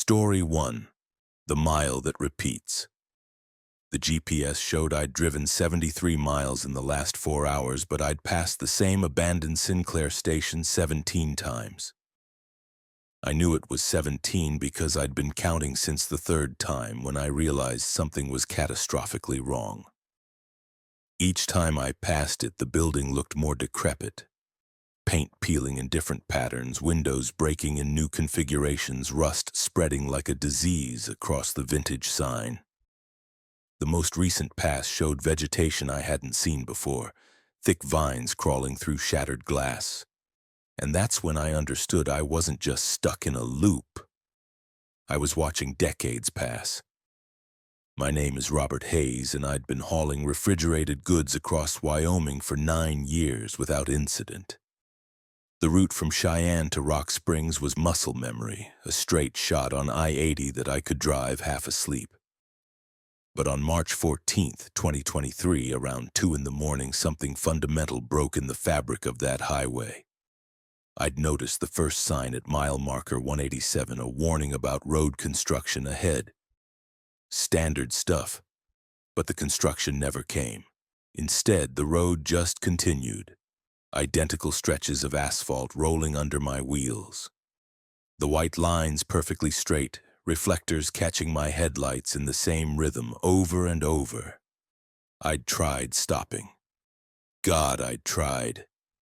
Story 1. The Mile That Repeats. The GPS showed I'd driven 73 miles in the last 4 hours, but I'd passed the same abandoned Sinclair station 17 times. I knew it was 17 because I'd been counting since the third time when I realized something was catastrophically wrong. Each time I passed it, the building looked more decrepit. Paint peeling in different patterns, windows breaking in new configurations, rust spreading like a disease across the vintage sign. The most recent pass showed vegetation I hadn't seen before, thick vines crawling through shattered glass. And that's when I understood I wasn't just stuck in a loop. I was watching decades pass. My name is Robert Hayes, and I'd been hauling refrigerated goods across Wyoming for 9 years without incident. The route from Cheyenne to Rock Springs was muscle memory, a straight shot on I-80 that I could drive half asleep. But on March 14th, 2023, around 2 in the morning, something fundamental broke in the fabric of that highway. I'd noticed the first sign at mile marker 187, a warning about road construction ahead. Standard stuff, but the construction never came. Instead, the road just continued. Identical stretches of asphalt rolling under my wheels. The white lines perfectly straight, reflectors catching my headlights in the same rhythm over and over. I'd tried stopping. God, I'd tried.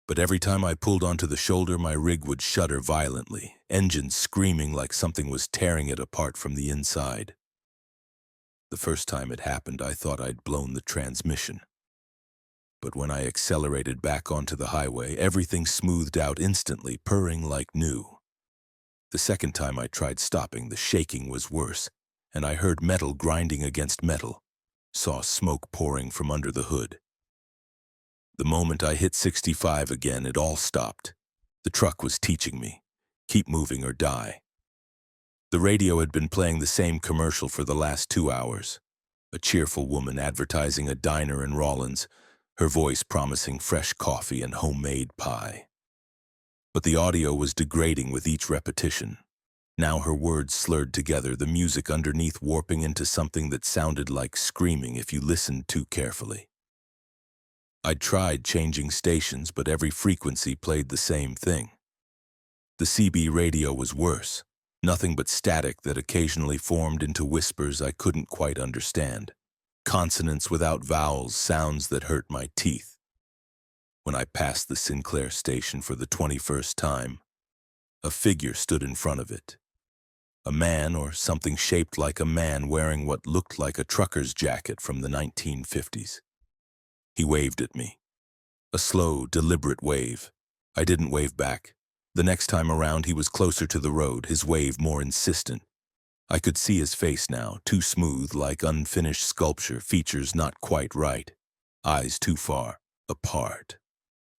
But every time I pulled onto the shoulder, my rig would shudder violently, engine screaming like something was tearing it apart from the inside. The first time it happened, I thought I'd blown the transmission. But when I accelerated back onto the highway, everything smoothed out instantly, purring like new. The second time I tried stopping, the shaking was worse, and I heard metal grinding against metal, saw smoke pouring from under the hood. The moment I hit 65 again, it all stopped. The truck was teaching me, keep moving or die. The radio had been playing the same commercial for the last 2 hours. A cheerful woman advertising a diner in Rawlins, her voice promising fresh coffee and homemade pie. But the audio was degrading with each repetition. Now her words slurred together, the music underneath warping into something that sounded like screaming if you listened too carefully. I'd tried changing stations, but every frequency played the same thing. The CB radio was worse, nothing but static that occasionally formed into whispers I couldn't quite understand. Consonants without vowels, sounds that hurt my teeth. When I passed the Sinclair station for the 21st time, a figure stood in front of it. A man, or something shaped like a man, wearing what looked like a trucker's jacket from the 1950s. He waved at me. A slow, deliberate wave. I didn't wave back. The next time around, he was closer to the road, his wave more insistent. I could see his face now, too smooth, like unfinished sculpture, features not quite right. Eyes too far apart,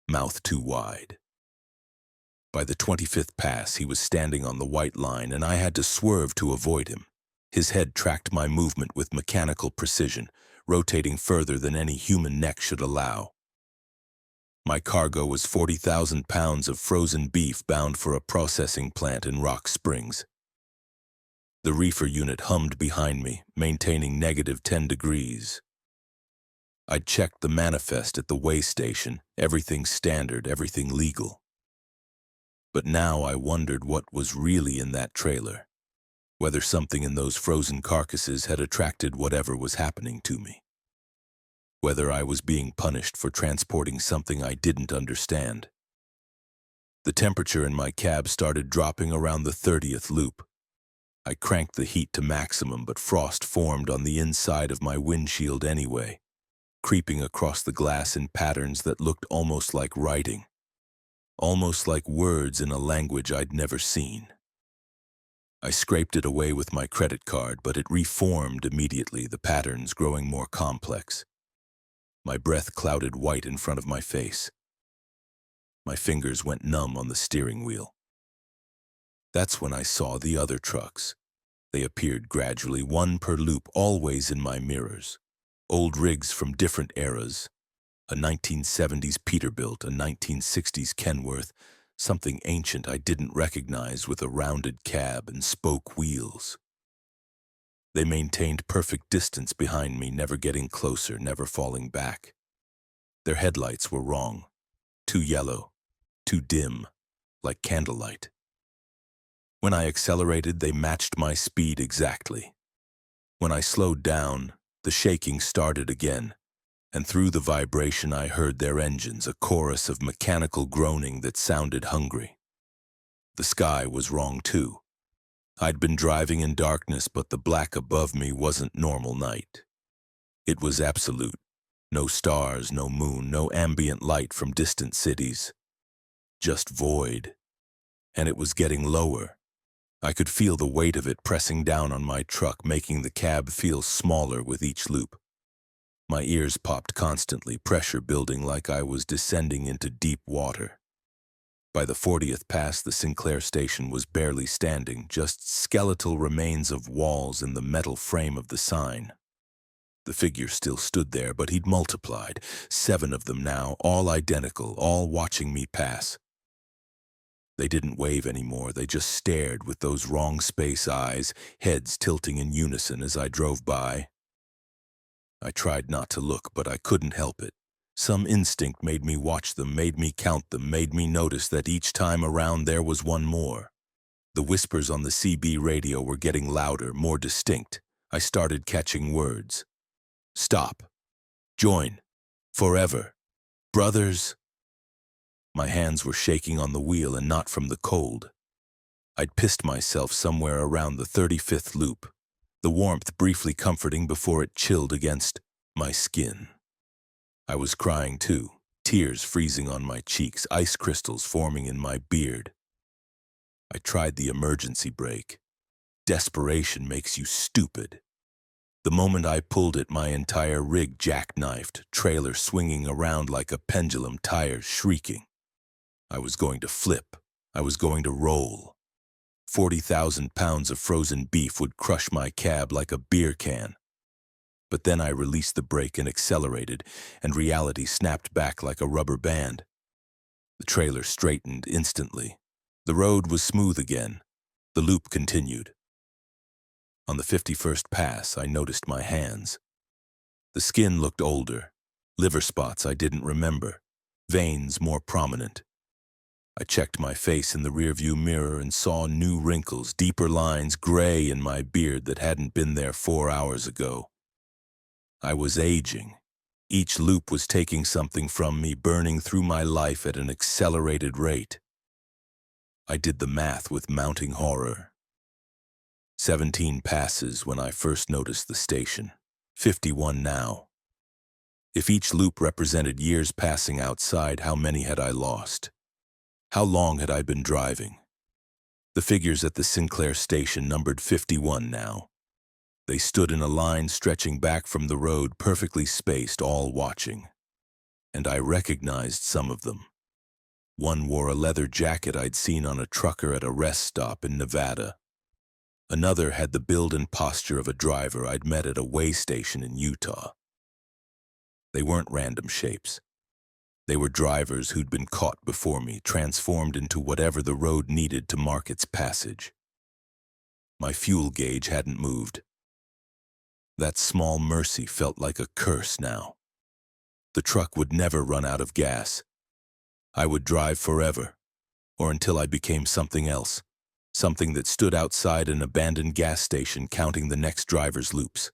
mouth too wide. By the 25th pass, he was standing on the white line, and I had to swerve to avoid him. His head tracked my movement with mechanical precision, rotating further than any human neck should allow. My cargo was 40,000 pounds of frozen beef bound for a processing plant in Rock Springs. The reefer unit hummed behind me, maintaining -10 degrees. I'd checked the manifest at the weigh station, everything standard, everything legal. But now I wondered what was really in that trailer, whether something in those frozen carcasses had attracted whatever was happening to me. Whether I was being punished for transporting something I didn't understand. The temperature in my cab started dropping around the 30th loop. I cranked the heat to maximum, but frost formed on the inside of my windshield anyway, creeping across the glass in patterns that looked almost like writing, almost like words in a language I'd never seen. I scraped it away with my credit card, but it reformed immediately, the patterns growing more complex. My breath clouded white in front of my face. My fingers went numb on the steering wheel. That's when I saw the other trucks. They appeared gradually, one per loop, always in my mirrors. Old rigs from different eras. A 1970s Peterbilt, a 1960s Kenworth, something ancient I didn't recognize with a rounded cab and spoke wheels. They maintained perfect distance behind me, never getting closer, never falling back. Their headlights were wrong. Too yellow, too dim, like candlelight. When I accelerated, they matched my speed exactly. When I slowed down, the shaking started again, and through the vibration I heard their engines, a chorus of mechanical groaning that sounded hungry. The sky was wrong too. I'd been driving in darkness, but the black above me wasn't normal night. It was absolute. No stars, no moon, no ambient light from distant cities. Just void. And it was getting lower. I could feel the weight of it pressing down on my truck, making the cab feel smaller with each loop. My ears popped constantly, pressure building like I was descending into deep water. By the 40th pass, the Sinclair station was barely standing, just skeletal remains of walls and the metal frame of the sign. The figure still stood there, but he'd multiplied. 7 of them now, all identical, all watching me pass. They didn't wave anymore, they just stared with those wrong space eyes, heads tilting in unison as I drove by. I tried not to look, but I couldn't help it. Some instinct made me watch them, made me count them, made me notice that each time around there was one more. The whispers on the CB radio were getting louder, more distinct. I started catching words. Stop. Join. Forever. Brothers. My hands were shaking on the wheel, and not from the cold. I'd pissed myself somewhere around the 35th loop, the warmth briefly comforting before it chilled against my skin. I was crying too, tears freezing on my cheeks, ice crystals forming in my beard. I tried the emergency brake. Desperation makes you stupid. The moment I pulled it, my entire rig jackknifed, trailer swinging around like a pendulum, tires shrieking. I was going to flip. I was going to roll. 40,000 pounds of frozen beef would crush my cab like a beer can. But then I released the brake and accelerated, and reality snapped back like a rubber band. The trailer straightened instantly. The road was smooth again. The loop continued. On the 51st pass, I noticed my hands. The skin looked older, liver spots I didn't remember, veins more prominent. I checked my face in the rearview mirror and saw new wrinkles, deeper lines, gray in my beard that hadn't been there 4 hours ago. I was aging. Each loop was taking something from me, burning through my life at an accelerated rate. I did the math with mounting horror. 17 passes when I first noticed the station. 51 now. If each loop represented years passing outside, how many had I lost? How long had I been driving? The figures at the Sinclair station numbered 51 now. They stood in a line stretching back from the road, perfectly spaced, all watching. And I recognized some of them. One wore a leather jacket I'd seen on a trucker at a rest stop in Nevada. Another had the build and posture of a driver I'd met at a way station in Utah. They weren't random shapes. They were drivers who'd been caught before me, transformed into whatever the road needed to mark its passage. My fuel gauge hadn't moved. That small mercy felt like a curse now. The truck would never run out of gas. I would drive forever, or until I became something else, something that stood outside an abandoned gas station counting the next driver's loops.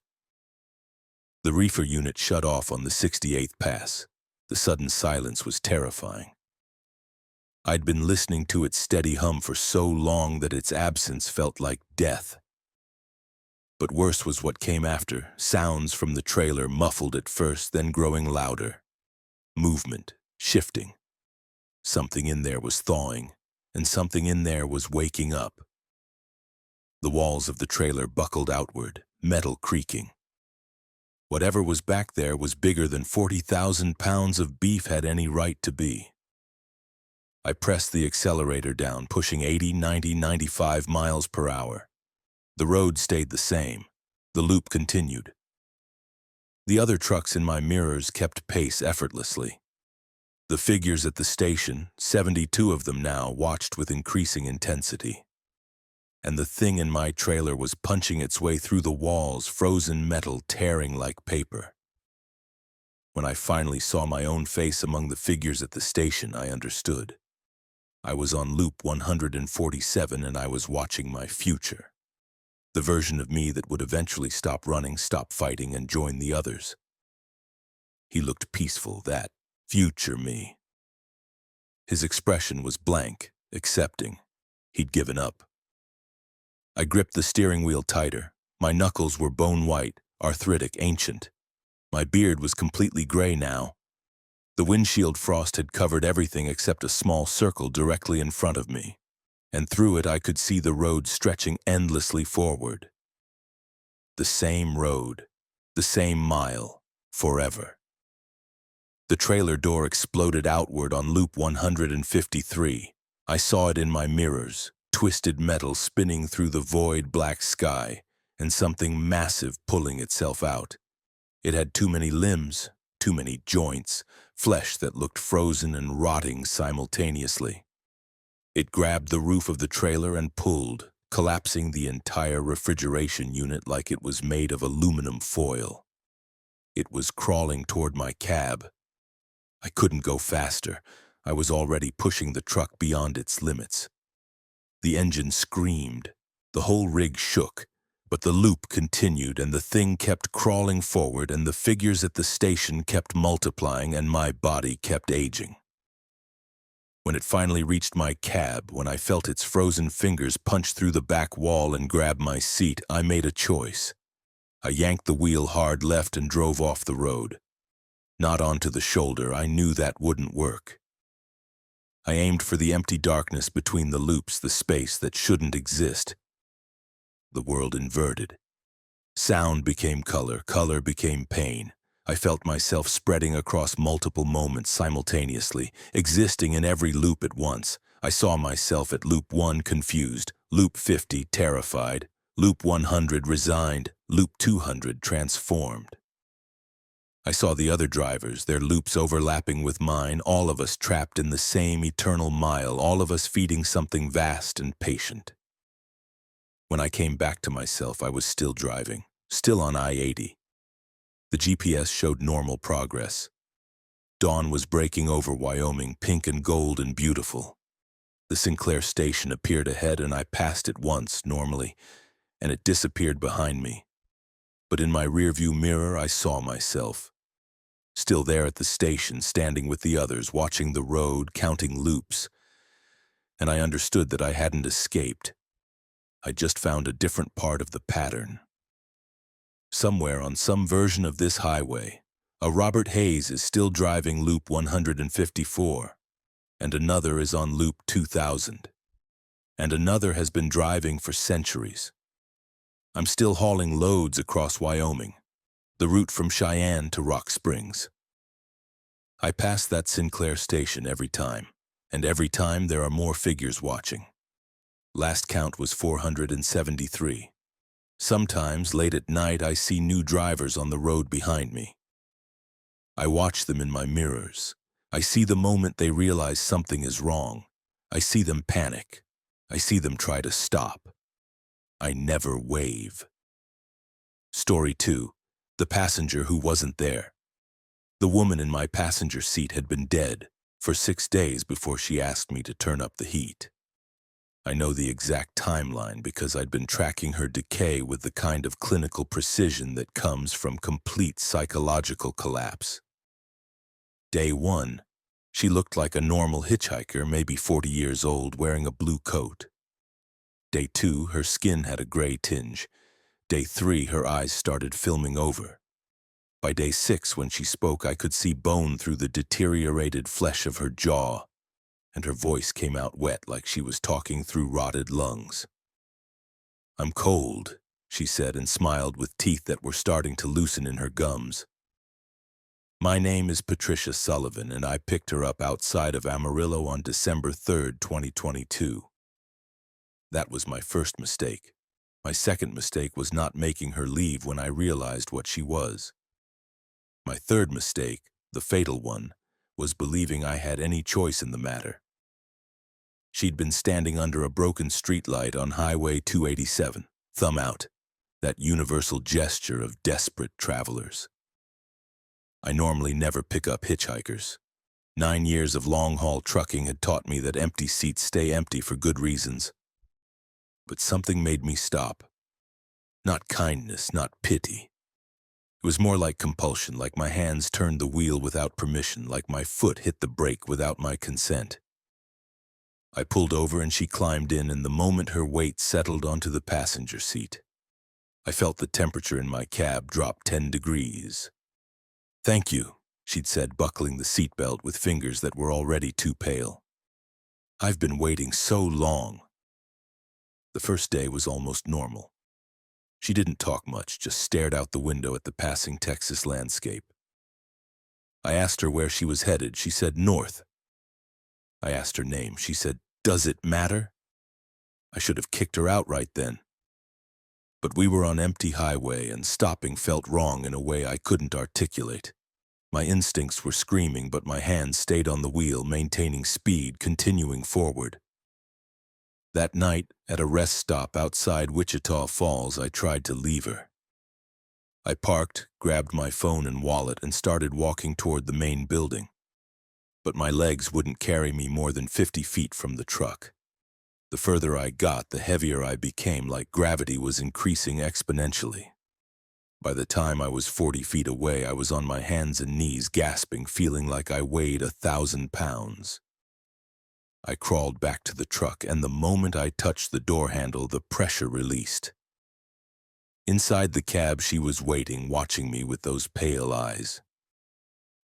The reefer unit shut off on the 68th pass. The sudden silence was terrifying. I'd been listening to its steady hum for so long that its absence felt like death. But worse was what came after, sounds from the trailer, muffled at first, then growing louder. Movement, shifting. Something in there was thawing, and something in there was waking up. The walls of the trailer buckled outward, metal creaking. Whatever was back there was bigger than 40,000 pounds of beef had any right to be. I pressed the accelerator down, pushing 80, 90, 95 miles per hour. The road stayed the same. The loop continued. The other trucks in my mirrors kept pace effortlessly. The figures at the station, 72 of them now, watched with increasing intensity. And the thing in my trailer was punching its way through the walls, frozen metal tearing like paper. When I finally saw my own face among the figures at the station, I understood. I was on loop 147 and I was watching my future. The version of me that would eventually stop running, stop fighting, and join the others. He looked peaceful, that future me. His expression was blank, accepting. He'd given up. I gripped the steering wheel tighter. My knuckles were bone white, arthritic, ancient. My beard was completely gray now. The windshield frost had covered everything except a small circle directly in front of me, and through it I could see the road stretching endlessly forward. The same road, the same mile, forever. The trailer door exploded outward on loop 153. I saw it in my mirrors, twisted metal spinning through the void black sky, and something massive pulling itself out. It had too many limbs, too many joints, flesh that looked frozen and rotting simultaneously. It grabbed the roof of the trailer and pulled, collapsing the entire refrigeration unit like it was made of aluminum foil. It was crawling toward my cab. I couldn't go faster. I was already pushing the truck beyond its limits. The engine screamed. The whole rig shook. But the loop continued, and the thing kept crawling forward, and the figures at the station kept multiplying, and my body kept aging. When it finally reached my cab, when I felt its frozen fingers punch through the back wall and grab my seat, I made a choice. I yanked the wheel hard left and drove off the road. Not onto the shoulder, I knew that wouldn't work. I aimed for the empty darkness between the loops, the space that shouldn't exist. The world inverted. Sound became color, color became pain. I felt myself spreading across multiple moments simultaneously, existing in every loop at once. I saw myself at loop 1 confused, loop 50 terrified, loop 100 resigned, loop 200 transformed. I saw the other drivers, their loops overlapping with mine, all of us trapped in the same eternal mile, all of us feeding something vast and patient. When I came back to myself, I was still driving, still on I-80. The GPS showed normal progress. Dawn was breaking over Wyoming, pink and gold and beautiful. The Sinclair station appeared ahead and I passed it once, normally, and it disappeared behind me. But in my rearview mirror, I saw myself. Still there at the station, standing with the others, watching the road, counting loops. And I understood that I hadn't escaped. I just found a different part of the pattern. Somewhere on some version of this highway, a Robert Hayes is still driving loop 154, and another is on loop 2000, and another has been driving for centuries. I'm still hauling loads across Wyoming, the route from Cheyenne to Rock Springs. I pass that Sinclair station every time, and every time there are more figures watching. Last count was 473. Sometimes, late at night, I see new drivers on the road behind me. I watch them in my mirrors. I see the moment they realize something is wrong. I see them panic. I see them try to stop. I never wave. Story 2. The passenger who wasn't there. The woman in my passenger seat had been dead for 6 days before she asked me to turn up the heat. I know the exact timeline because I'd been tracking her decay with the kind of clinical precision that comes from complete psychological collapse. Day 1, she looked like a normal hitchhiker, maybe 40 years old, wearing a blue coat. Day 2, her skin had a gray tinge. Day 3, her eyes started filming over. By day 6, when she spoke, I could see bone through the deteriorated flesh of her jaw, and her voice came out wet like she was talking through rotted lungs. "I'm cold," she said, and smiled with teeth that were starting to loosen in her gums. "My name is Patricia Sullivan, and I picked her up outside of Amarillo on December 3rd, 2022. That was my first mistake. My second mistake was not making her leave when I realized what she was. My third mistake, the fatal one, was believing I had any choice in the matter. She'd been standing under a broken streetlight on Highway 287, thumb out, that universal gesture of desperate travelers. I normally never pick up hitchhikers. 9 years of long-haul trucking had taught me that empty seats stay empty for good reasons. But something made me stop. Not kindness, not pity. It was more like compulsion, like my hands turned the wheel without permission, like my foot hit the brake without my consent. I pulled over and she climbed in, and the moment her weight settled onto the passenger seat, I felt the temperature in my cab drop 10 degrees. "Thank you," she'd said, buckling the seatbelt with fingers that were already too pale. "I've been waiting so long." The first day was almost normal. She didn't talk much, just stared out the window at the passing Texas landscape. I asked her where she was headed. She said north. I asked her name. She said, "Does it matter?" I should have kicked her out right then. But we were on empty highway, and stopping felt wrong in a way I couldn't articulate. My instincts were screaming, but my hands stayed on the wheel, maintaining speed, continuing forward. That night, at a rest stop outside Wichita Falls, I tried to leave her. I parked, grabbed my phone and wallet, and started walking toward the main building. But my legs wouldn't carry me more than 50 feet from the truck. The further I got, the heavier I became, like gravity was increasing exponentially. By the time I was 40 feet away, I was on my hands and knees, gasping, feeling like I weighed 1,000 pounds. I crawled back to the truck, and the moment I touched the door handle, the pressure released. Inside the cab, she was waiting, watching me with those pale eyes.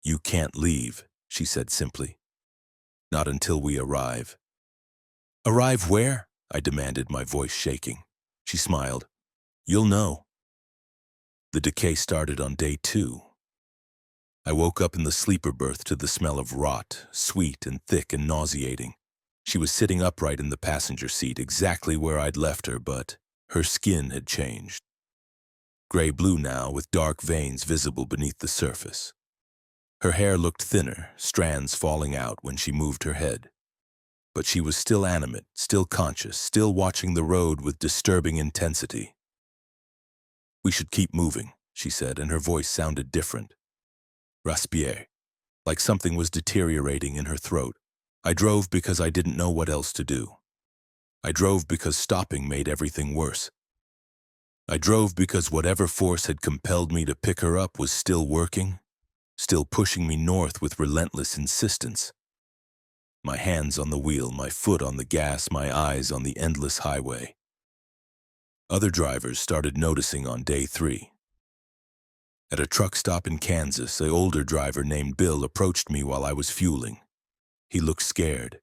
"You can't leave," she said simply. "Not until we arrive." "Arrive where?" I demanded, my voice shaking. She smiled. "You'll know." The decay started on day 2. I woke up in the sleeper berth to the smell of rot, sweet and thick and nauseating. She was sitting upright in the passenger seat, exactly where I'd left her, but her skin had changed. Gray-blue now, with dark veins visible beneath the surface. Her hair looked thinner, strands falling out when she moved her head. But she was still animate, still conscious, still watching the road with disturbing intensity. "We should keep moving," she said, and her voice sounded different. Respire, like something was deteriorating in her throat. I drove because I didn't know what else to do. I drove because stopping made everything worse. I drove because whatever force had compelled me to pick her up was still working, still pushing me north with relentless insistence. My hands on the wheel, my foot on the gas, my eyes on the endless highway. Other drivers started noticing on day 3. At a truck stop in Kansas, an older driver named Bill approached me while I was fueling. He looked scared.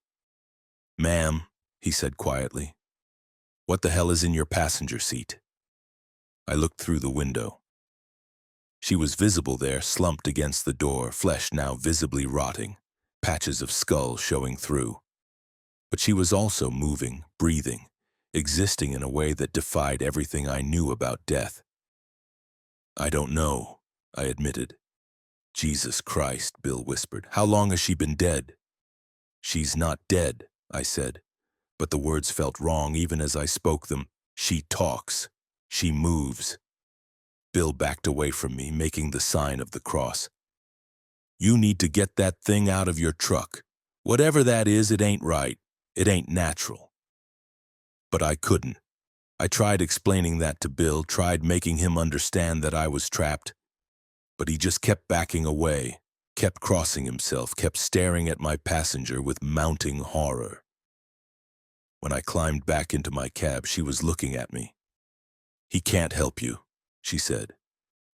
"Ma'am," he said quietly, "what the hell is in your passenger seat?" I looked through the window. She was visible there, slumped against the door, flesh now visibly rotting, patches of skull showing through. But she was also moving, breathing, existing in a way that defied everything I knew about death. "I don't know," I admitted. "Jesus Christ," Bill whispered. "How long has she been dead?" "She's not dead," I said, but the words felt wrong even as I spoke them. "She talks. She moves." Bill backed away from me, making the sign of the cross. "You need to get that thing out of your truck. Whatever that is, it ain't right. It ain't natural." But I couldn't. I tried explaining that to Bill, tried making him understand that I was trapped. But he just kept backing away, kept crossing himself, kept staring at my passenger with mounting horror. When I climbed back into my cab, she was looking at me. "He can't help you," she said,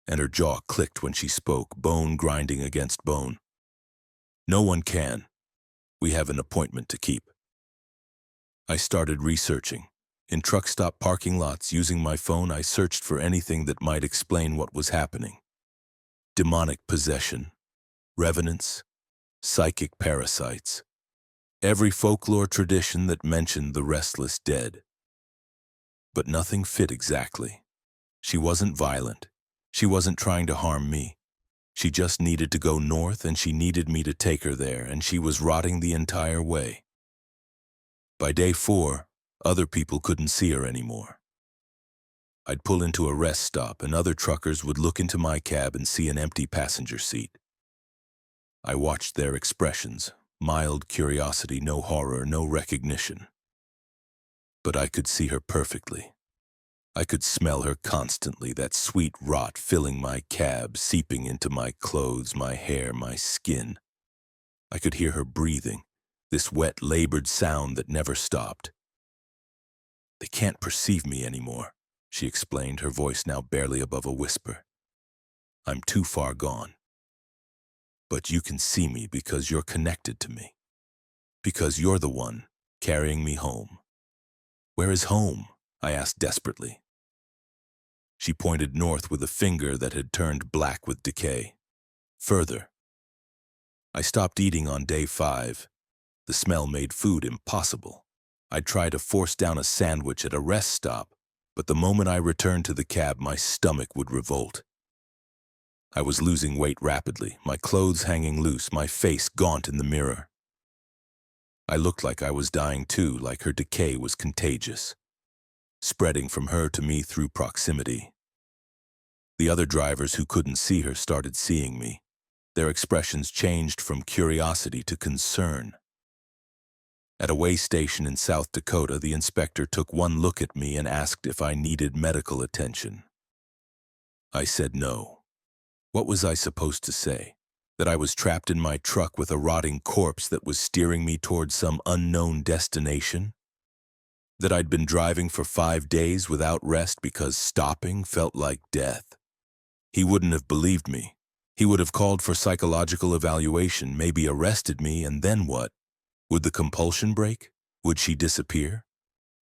and her jaw clicked when she spoke, bone grinding against bone. "No one can. We have an appointment to keep." I started researching. In truck stop parking lots, using my phone, I searched for anything that might explain what was happening. Demonic possession, revenants, psychic parasites, every folklore tradition that mentioned the restless dead. But nothing fit exactly. She wasn't violent. She wasn't trying to harm me. She just needed to go north and she needed me to take her there, and she was rotting the entire way. By day 4, other people couldn't see her anymore. I'd pull into a rest stop and other truckers would look into my cab and see an empty passenger seat. I watched their expressions, mild curiosity, no horror, no recognition. But I could see her perfectly. I could smell her constantly, that sweet rot filling my cab, seeping into my clothes, my hair, my skin. I could hear her breathing, this wet, labored sound that never stopped. "They can't perceive me anymore," she explained, her voice now barely above a whisper. "I'm too far gone. But you can see me because you're connected to me. Because you're the one carrying me home." "Where is home?" I asked desperately. She pointed north with a finger that had turned black with decay. "Further." I stopped eating on day 5. The smell made food impossible. I'd try to force down a sandwich at a rest stop, but the moment I returned to the cab, my stomach would revolt. I was losing weight rapidly, my clothes hanging loose, my face gaunt in the mirror. I looked like I was dying too, like her decay was contagious, spreading from her to me through proximity. The other drivers who couldn't see her started seeing me. Their expressions changed from curiosity to concern. At a way station in South Dakota, the inspector took one look at me and asked if I needed medical attention. I said no. What was I supposed to say? That I was trapped in my truck with a rotting corpse that was steering me towards some unknown destination? That I'd been driving for 5 days without rest because stopping felt like death? He wouldn't have believed me. He would have called for psychological evaluation, maybe arrested me, and then what? Would the compulsion break? Would she disappear?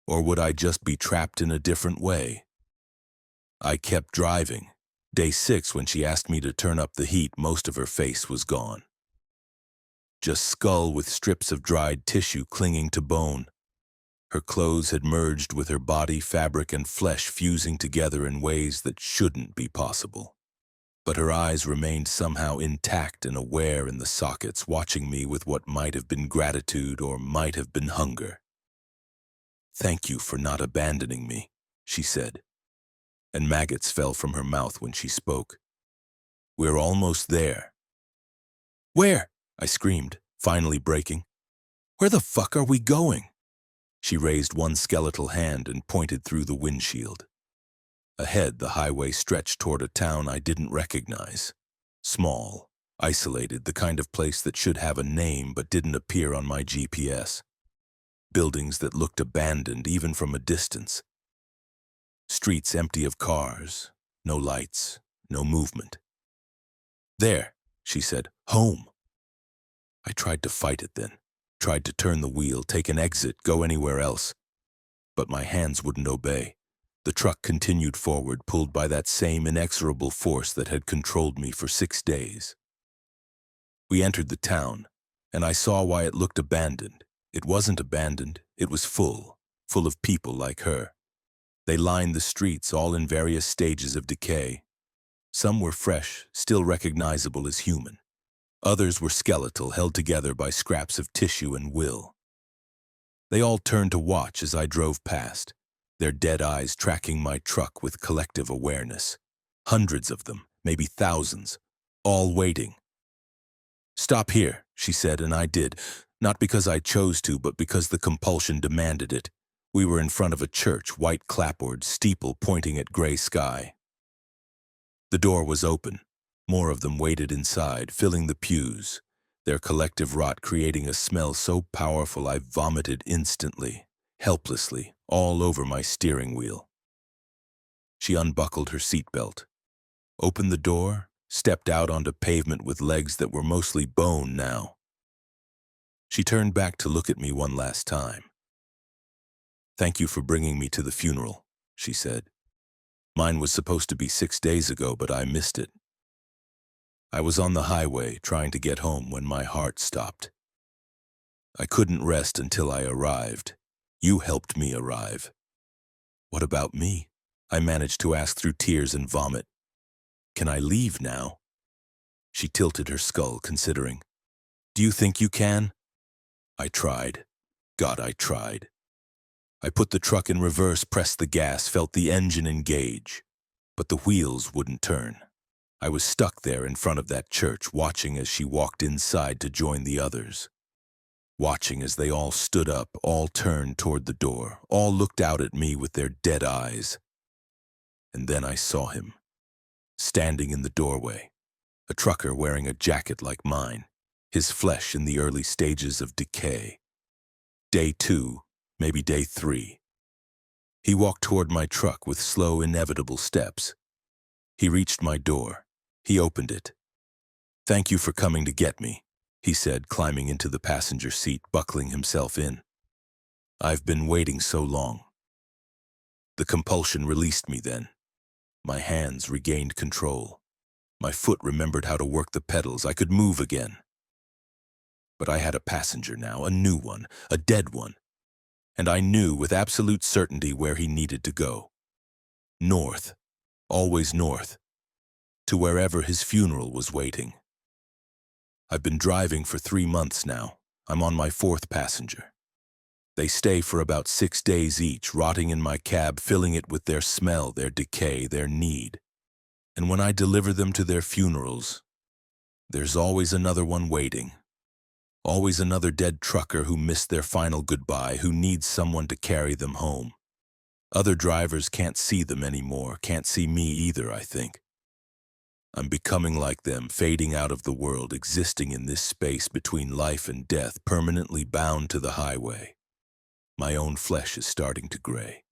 Or would I just be trapped in a different way? I kept driving. Day 6, when she asked me to turn up the heat, most of her face was gone. Just skull with strips of dried tissue clinging to bone. Her clothes had merged with her body, fabric and flesh fusing together in ways that shouldn't be possible. But her eyes remained somehow intact and aware in the sockets, watching me with what might have been gratitude or might have been hunger. "Thank you for not abandoning me," she said, and maggots fell from her mouth when she spoke. "We're almost there." "Where?" I screamed, finally breaking. "Where the fuck are we going?" She raised one skeletal hand and pointed through the windshield. Ahead, the highway stretched toward a town I didn't recognize. Small, isolated, the kind of place that should have a name but didn't appear on my GPS. Buildings that looked abandoned even from a distance. Streets empty of cars, no lights, no movement. "There," she said, "home." I tried to fight it then, tried to turn the wheel, take an exit, go anywhere else. But my hands wouldn't obey. The truck continued forward, pulled by that same inexorable force that had controlled me for 6 days. We entered the town, and I saw why it looked abandoned. It wasn't abandoned, it was full of people like her. They lined the streets, all in various stages of decay. Some were fresh, still recognizable as human. Others were skeletal, held together by scraps of tissue and will. They all turned to watch as I drove past, their dead eyes tracking my truck with collective awareness. Hundreds of them, maybe thousands, all waiting. "Stop here," she said, and I did, not because I chose to, but because the compulsion demanded it. We were in front of a church, white clapboard, steeple pointing at gray sky. The door was open. More of them waited inside, filling the pews, their collective rot creating a smell so powerful I vomited instantly, helplessly, all over my steering wheel. She unbuckled her seatbelt, opened the door, stepped out onto pavement with legs that were mostly bone now. She turned back to look at me one last time. "Thank you for bringing me to the funeral," she said. "Mine was supposed to be 6 days ago, but I missed it. I was on the highway trying to get home when my heart stopped. I couldn't rest until I arrived. You helped me arrive." "What about me?" I managed to ask through tears and vomit. "Can I leave now?" She tilted her skull, considering. Do you think you can? I tried. God, I tried. I put the truck in reverse, pressed the gas, felt the engine engage. But the wheels wouldn't turn. I was stuck there in front of that church, watching as she walked inside to join the others. Watching as they all stood up, all turned toward the door, all looked out at me with their dead eyes. And then I saw him, standing in the doorway, a trucker wearing a jacket like mine, his flesh in the early stages of decay. Day 2, maybe day 3. He walked toward my truck with slow, inevitable steps. He reached my door. He opened it. Thank you for coming to get me, he said, climbing into the passenger seat, buckling himself in. I've been waiting so long. The compulsion released me then. My hands regained control. My foot remembered how to work the pedals. I could move again. But I had a passenger now, a new one, a dead one. And I knew with absolute certainty where he needed to go. North, always north, to wherever his funeral was waiting. I've been driving for 3 months now. I'm on my 4th passenger. They stay for about 6 days each, rotting in my cab, filling it with their smell, their decay, their need. And when I deliver them to their funerals, there's always another one waiting. Always another dead trucker who missed their final goodbye, who needs someone to carry them home. Other drivers can't see them anymore, can't see me either, I think. I'm becoming like them, fading out of the world, existing in this space between life and death, permanently bound to the highway. My own flesh is starting to gray.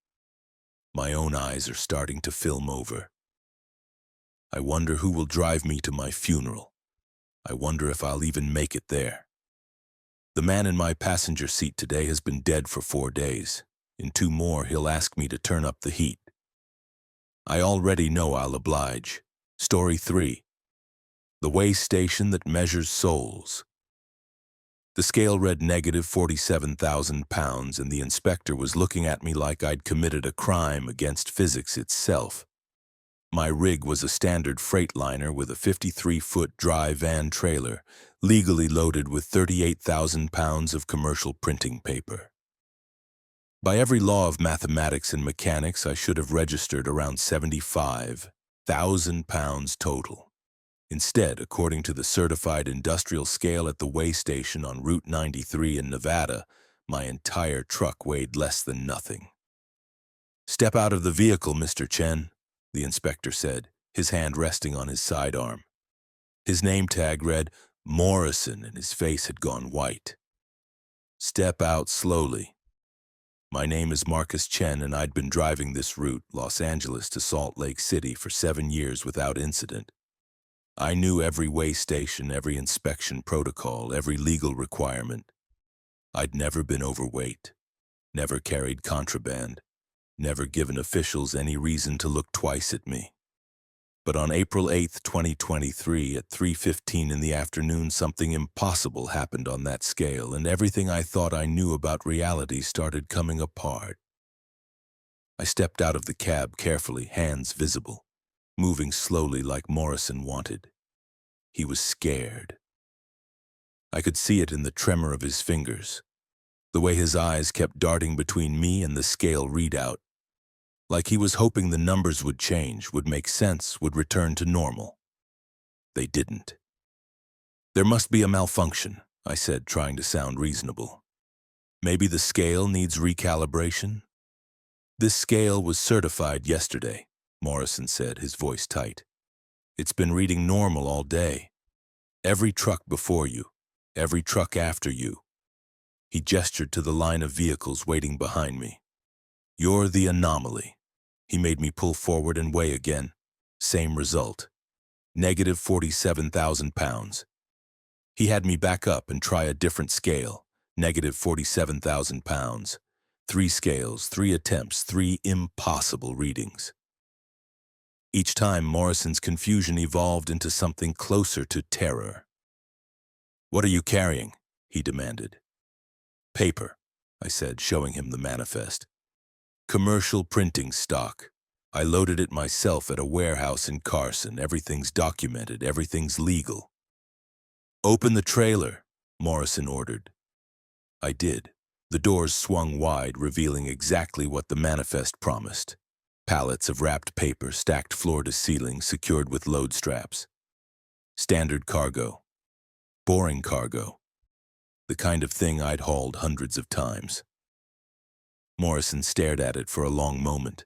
My own eyes are starting to film over. I wonder who will drive me to my funeral. I wonder if I'll even make it there. The man in my passenger seat today has been dead for 4 days. In 2 more, he'll ask me to turn up the heat. I already know I'll oblige. Story 3. The way station that measures souls. The scale read negative 47,000 pounds, and the inspector was looking at me like I'd committed a crime against physics itself. My rig was a standard freightliner with a 53-foot dry van trailer, legally loaded with 38,000 pounds of commercial printing paper. By every law of mathematics and mechanics, I should have registered around 75,000 pounds total. Instead, according to the certified industrial scale at the weigh station on Route 93 in Nevada, my entire truck weighed less than nothing. "Step out of the vehicle, Mr. Chen," the inspector said, his hand resting on his sidearm. His name tag read Morrison, and his face had gone white. "Step out slowly." My name is Marcus Chen, and I'd been driving this route, Los Angeles to Salt Lake City, for 7 years without incident. I knew every weigh station, every inspection protocol, every legal requirement. I'd never been overweight, never carried contraband, never given officials any reason to look twice at me. But on April 8, 2023, at 3:15 in the afternoon, something impossible happened on that scale, and everything I thought I knew about reality started coming apart. I stepped out of the cab carefully, hands visible, moving slowly like Morrison wanted. He was scared. I could see it in the tremor of his fingers, the way his eyes kept darting between me and the scale readout, like he was hoping the numbers would change, would make sense, would return to normal. They didn't. "There must be a malfunction," I said, trying to sound reasonable. "Maybe the scale needs recalibration?" "This scale was certified yesterday," Morrison said, his voice tight. "It's been reading normal all day. Every truck before you, every truck after you." He gestured to the line of vehicles waiting behind me. "You're the anomaly." He made me pull forward and weigh again. Same result. Negative 47,000 pounds. He had me back up and try a different scale. Negative 47,000 pounds. 3 scales, 3 attempts, 3 impossible readings. Each time, Morrison's confusion evolved into something closer to terror. "What are you carrying?" he demanded. "Paper," I said, showing him the manifest. "Commercial printing stock. I loaded it myself at a warehouse in Carson. Everything's documented, everything's legal. Open the trailer, Morrison ordered. I did. The doors swung wide, revealing exactly what the manifest promised. Pallets of wrapped paper stacked floor to ceiling, secured with load straps. Standard cargo. Boring cargo. The kind of thing I'd hauled hundreds of times. Morrison stared at it for a long moment,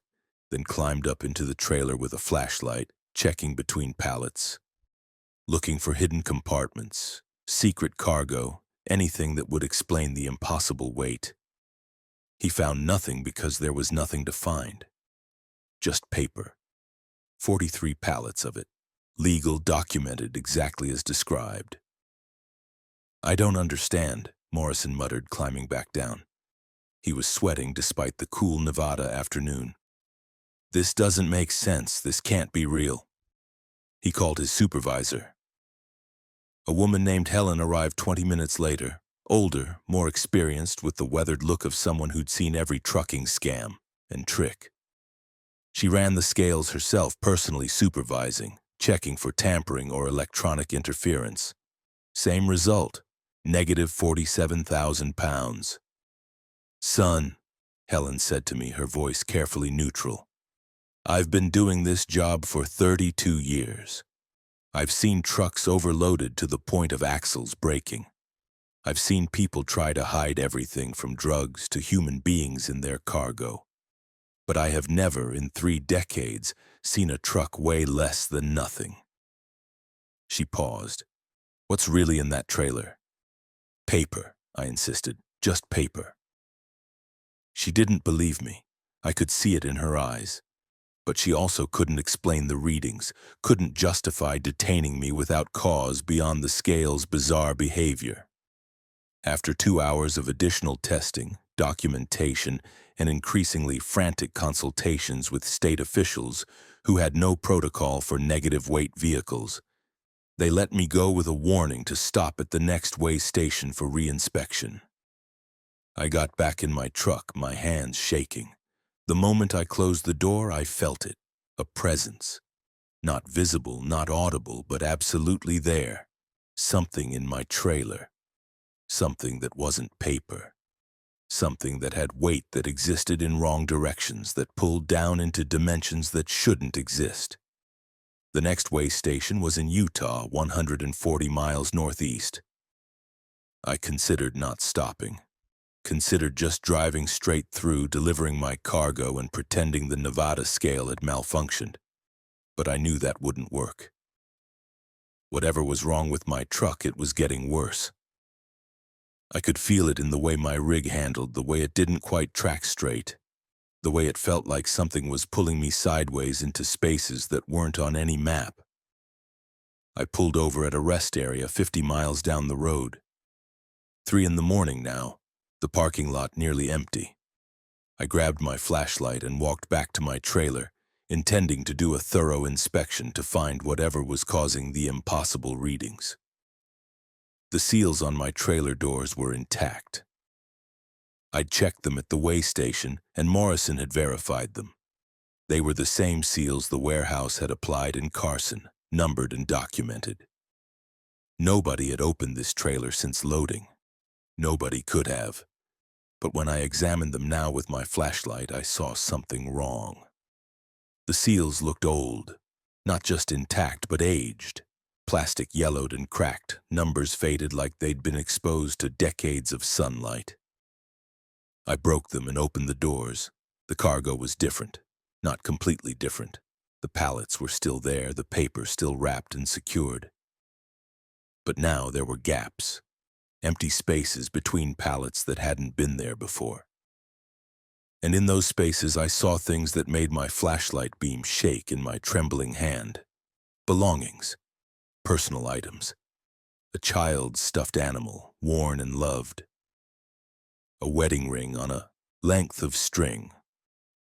then climbed up into the trailer with a flashlight, checking between pallets, looking for hidden compartments, secret cargo, anything that would explain the impossible weight. He found nothing because there was nothing to find. Just paper. 43 pallets of it. Legal, documented, exactly as described. I don't understand, Morrison muttered, climbing back down. He was sweating despite the cool Nevada afternoon. This doesn't make sense. This can't be real. He called his supervisor. A woman named Helen arrived 20 minutes later, older, more experienced, with the weathered look of someone who'd seen every trucking scam and trick. She ran the scales herself, personally supervising, checking for tampering or electronic interference. Same result, negative 47,000 pounds. Son, Helen said to me, her voice carefully neutral. I've been doing this job for 32 years. I've seen trucks overloaded to the point of axles breaking. I've seen people try to hide everything from drugs to human beings in their cargo. But I have never, in 3 decades, seen a truck weigh less than nothing. She paused. What's really in that trailer? Paper, I insisted. Just paper. She didn't believe me. I could see it in her eyes. But she also couldn't explain the readings, couldn't justify detaining me without cause beyond the scale's bizarre behavior. After 2 hours of additional testing, documentation, and increasingly frantic consultations with state officials who had no protocol for negative weight vehicles, they let me go with a warning to stop at the next way station for reinspection. I got back in my truck, my hands shaking. The moment I closed the door, I felt it, a presence. Not visible, not audible, but absolutely there. Something in my trailer. Something that wasn't paper. Something that had weight that existed in wrong directions, that pulled down into dimensions that shouldn't exist. The next way station was in Utah, 140 miles northeast. I considered not stopping. Considered just driving straight through, delivering my cargo and pretending the Nevada scale had malfunctioned. But I knew that wouldn't work. Whatever was wrong with my truck, it was getting worse. I could feel it in the way my rig handled, the way it didn't quite track straight, the way it felt like something was pulling me sideways into spaces that weren't on any map. I pulled over at a rest area 50 miles down the road. 3 in the morning now. The parking lot nearly empty. I grabbed my flashlight and walked back to my trailer, intending to do a thorough inspection to find whatever was causing the impossible readings. The seals on my trailer doors were intact. I'd checked them at the way station, and Morrison had verified them. They were the same seals the warehouse had applied in Carson, numbered and documented. Nobody had opened this trailer since loading. Nobody could have. But when I examined them now with my flashlight, I saw something wrong. The seals looked old, not just intact, but aged. Plastic yellowed and cracked, numbers faded like they'd been exposed to decades of sunlight. I broke them and opened the doors. The cargo was different, not completely different. The pallets were still there, the paper still wrapped and secured. But now there were gaps. Empty spaces between pallets that hadn't been there before. And in those spaces I saw things that made my flashlight beam shake in my trembling hand. Belongings. Personal items. A child's stuffed animal, worn and loved. A wedding ring on a length of string.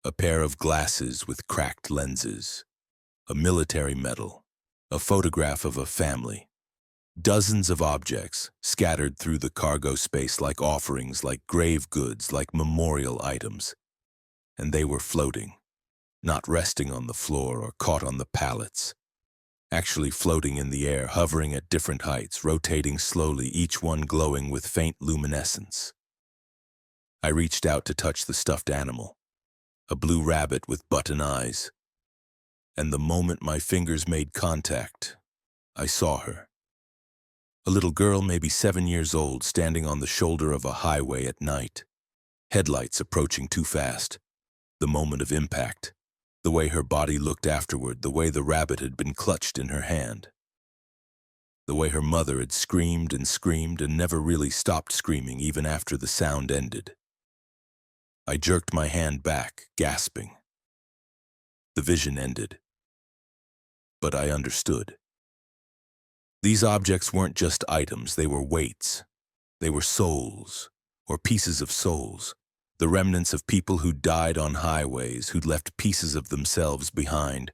A pair of glasses with cracked lenses. A military medal. A photograph of a family. Dozens of objects scattered through the cargo space like offerings, like grave goods, like memorial items. And they were floating. not resting on the floor or caught on the pallets, actually floating in the air, hovering at different heights, rotating slowly, each one glowing with faint luminescence. I reached out to touch the stuffed animal, a blue rabbit with button eyes, and the moment my fingers made contact, I saw her. A little girl, maybe 7 years old, standing on the shoulder of a highway at night, headlights approaching too fast, the moment of impact, the way her body looked afterward, the way the rabbit had been clutched in her hand, the way her mother had screamed and never really stopped screaming even after the sound ended. I jerked my hand back, gasping. The vision ended. But I understood. These objects weren't just items, they were weights. They were souls, or pieces of souls, the remnants of people who died on highways, who'd left pieces of themselves behind,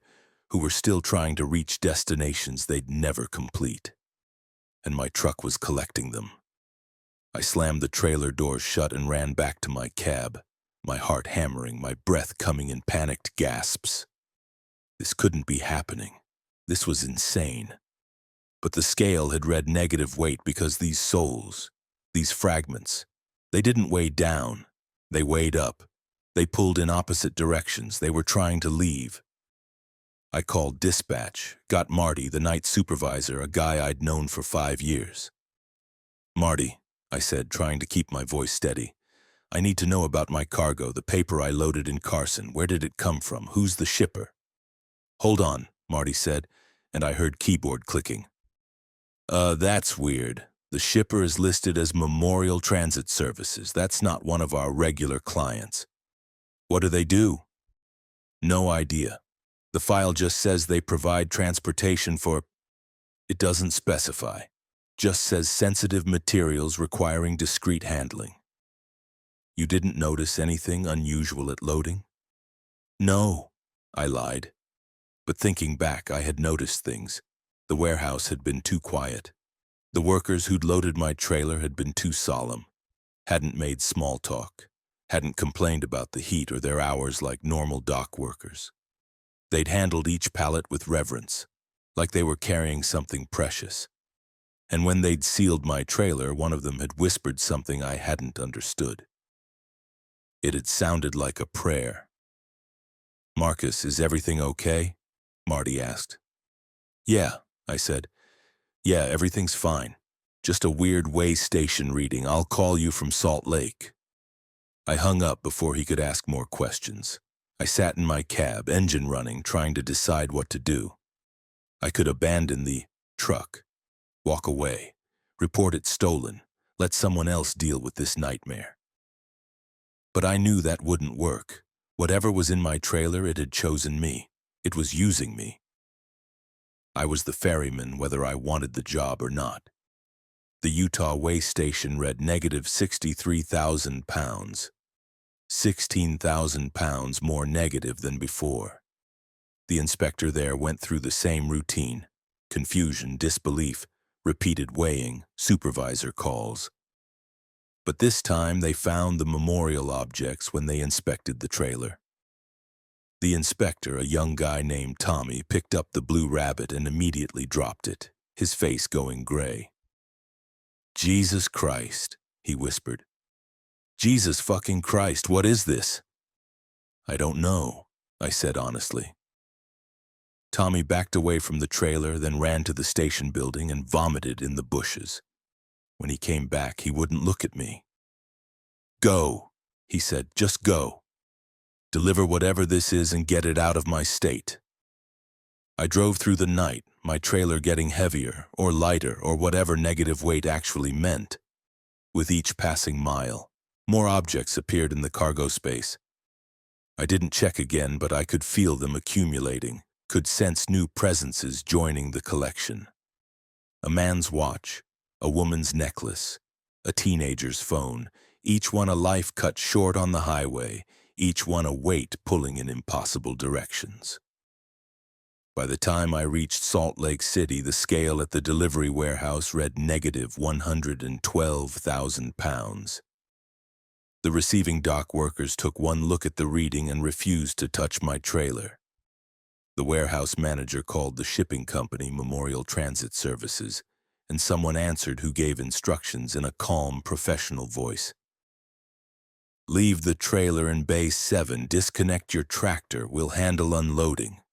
who were still trying to reach destinations they'd never complete. And my truck was collecting them. I slammed the trailer doors shut and ran back to my cab, my heart hammering, my breath coming in panicked gasps. This couldn't be happening. This was insane. But the scale had read negative weight because these souls, these fragments, they didn't weigh down, they weighed up. They pulled in opposite directions, they were trying to leave. I called dispatch, got Marty, the night supervisor, a guy I'd known for 5 years. "Marty," I said, trying to keep my voice steady, "I need to know about my cargo, the paper I loaded in Carson. Where did it come from? Who's the shipper?" "Hold on," Marty said, and I heard keyboard clicking. That's weird. The shipper is listed as Memorial Transit Services. That's not one of our regular clients. What do they do?" "No idea. The file just says they provide transportation for..." It doesn't specify. Just says sensitive materials requiring discreet handling. "You didn't notice anything unusual at loading?" "No," I lied. But thinking back, I had noticed things. The warehouse had been too quiet. The workers who'd loaded my trailer had been too solemn, hadn't made small talk, hadn't complained about the heat or their hours like normal dock workers. They'd handled each pallet with reverence, like they were carrying something precious. And when they'd sealed my trailer, one of them had whispered something I hadn't understood. It had sounded like a prayer. "Marcus, is everything okay?" Marty asked. "Yeah," I said. "Yeah, everything's fine. Just a weird way station reading. I'll call you from Salt Lake." I hung up before he could ask more questions. I sat in my cab, engine running, trying to decide what to do. I could abandon the truck, walk away, report it stolen, let someone else deal with this nightmare. But I knew that wouldn't work. Whatever was in my trailer, it had chosen me. It was using me. I was the ferryman whether I wanted the job or not. The Utah way station read negative 63,000 pounds. 16,000 pounds more negative than before. The inspector there went through the same routine. Confusion, disbelief, repeated weighing, supervisor calls. But this time they found the memorial objects when they inspected the trailer. The inspector, a young guy named Tommy, picked up the blue rabbit and immediately dropped it, his face going gray. "Jesus Christ," he whispered. "Jesus fucking Christ, what is this?" "I don't know," I said honestly. Tommy backed away from the trailer, then ran to the station building and vomited in the bushes. When he came back, he wouldn't look at me. "Go," he said, "just go. Deliver whatever this is and get it out of my state." I drove through the night, my trailer getting heavier or lighter or whatever negative weight actually meant. With each passing mile, more objects appeared in the cargo space. I didn't check again, but I could feel them accumulating, could sense new presences joining the collection. A man's watch, a woman's necklace, a teenager's phone, each one a life cut short on the highway, each one a weight pulling in impossible directions. By the time I reached Salt Lake City, the scale at the delivery warehouse read negative 112,000 pounds. The The receiving dock workers took one look at the reading and refused to touch my trailer. The warehouse manager called the shipping company Memorial Transit Services, and someone answered who gave instructions in a calm, professional voice. "Leave the trailer in Bay 7, disconnect your tractor, we'll handle unloading."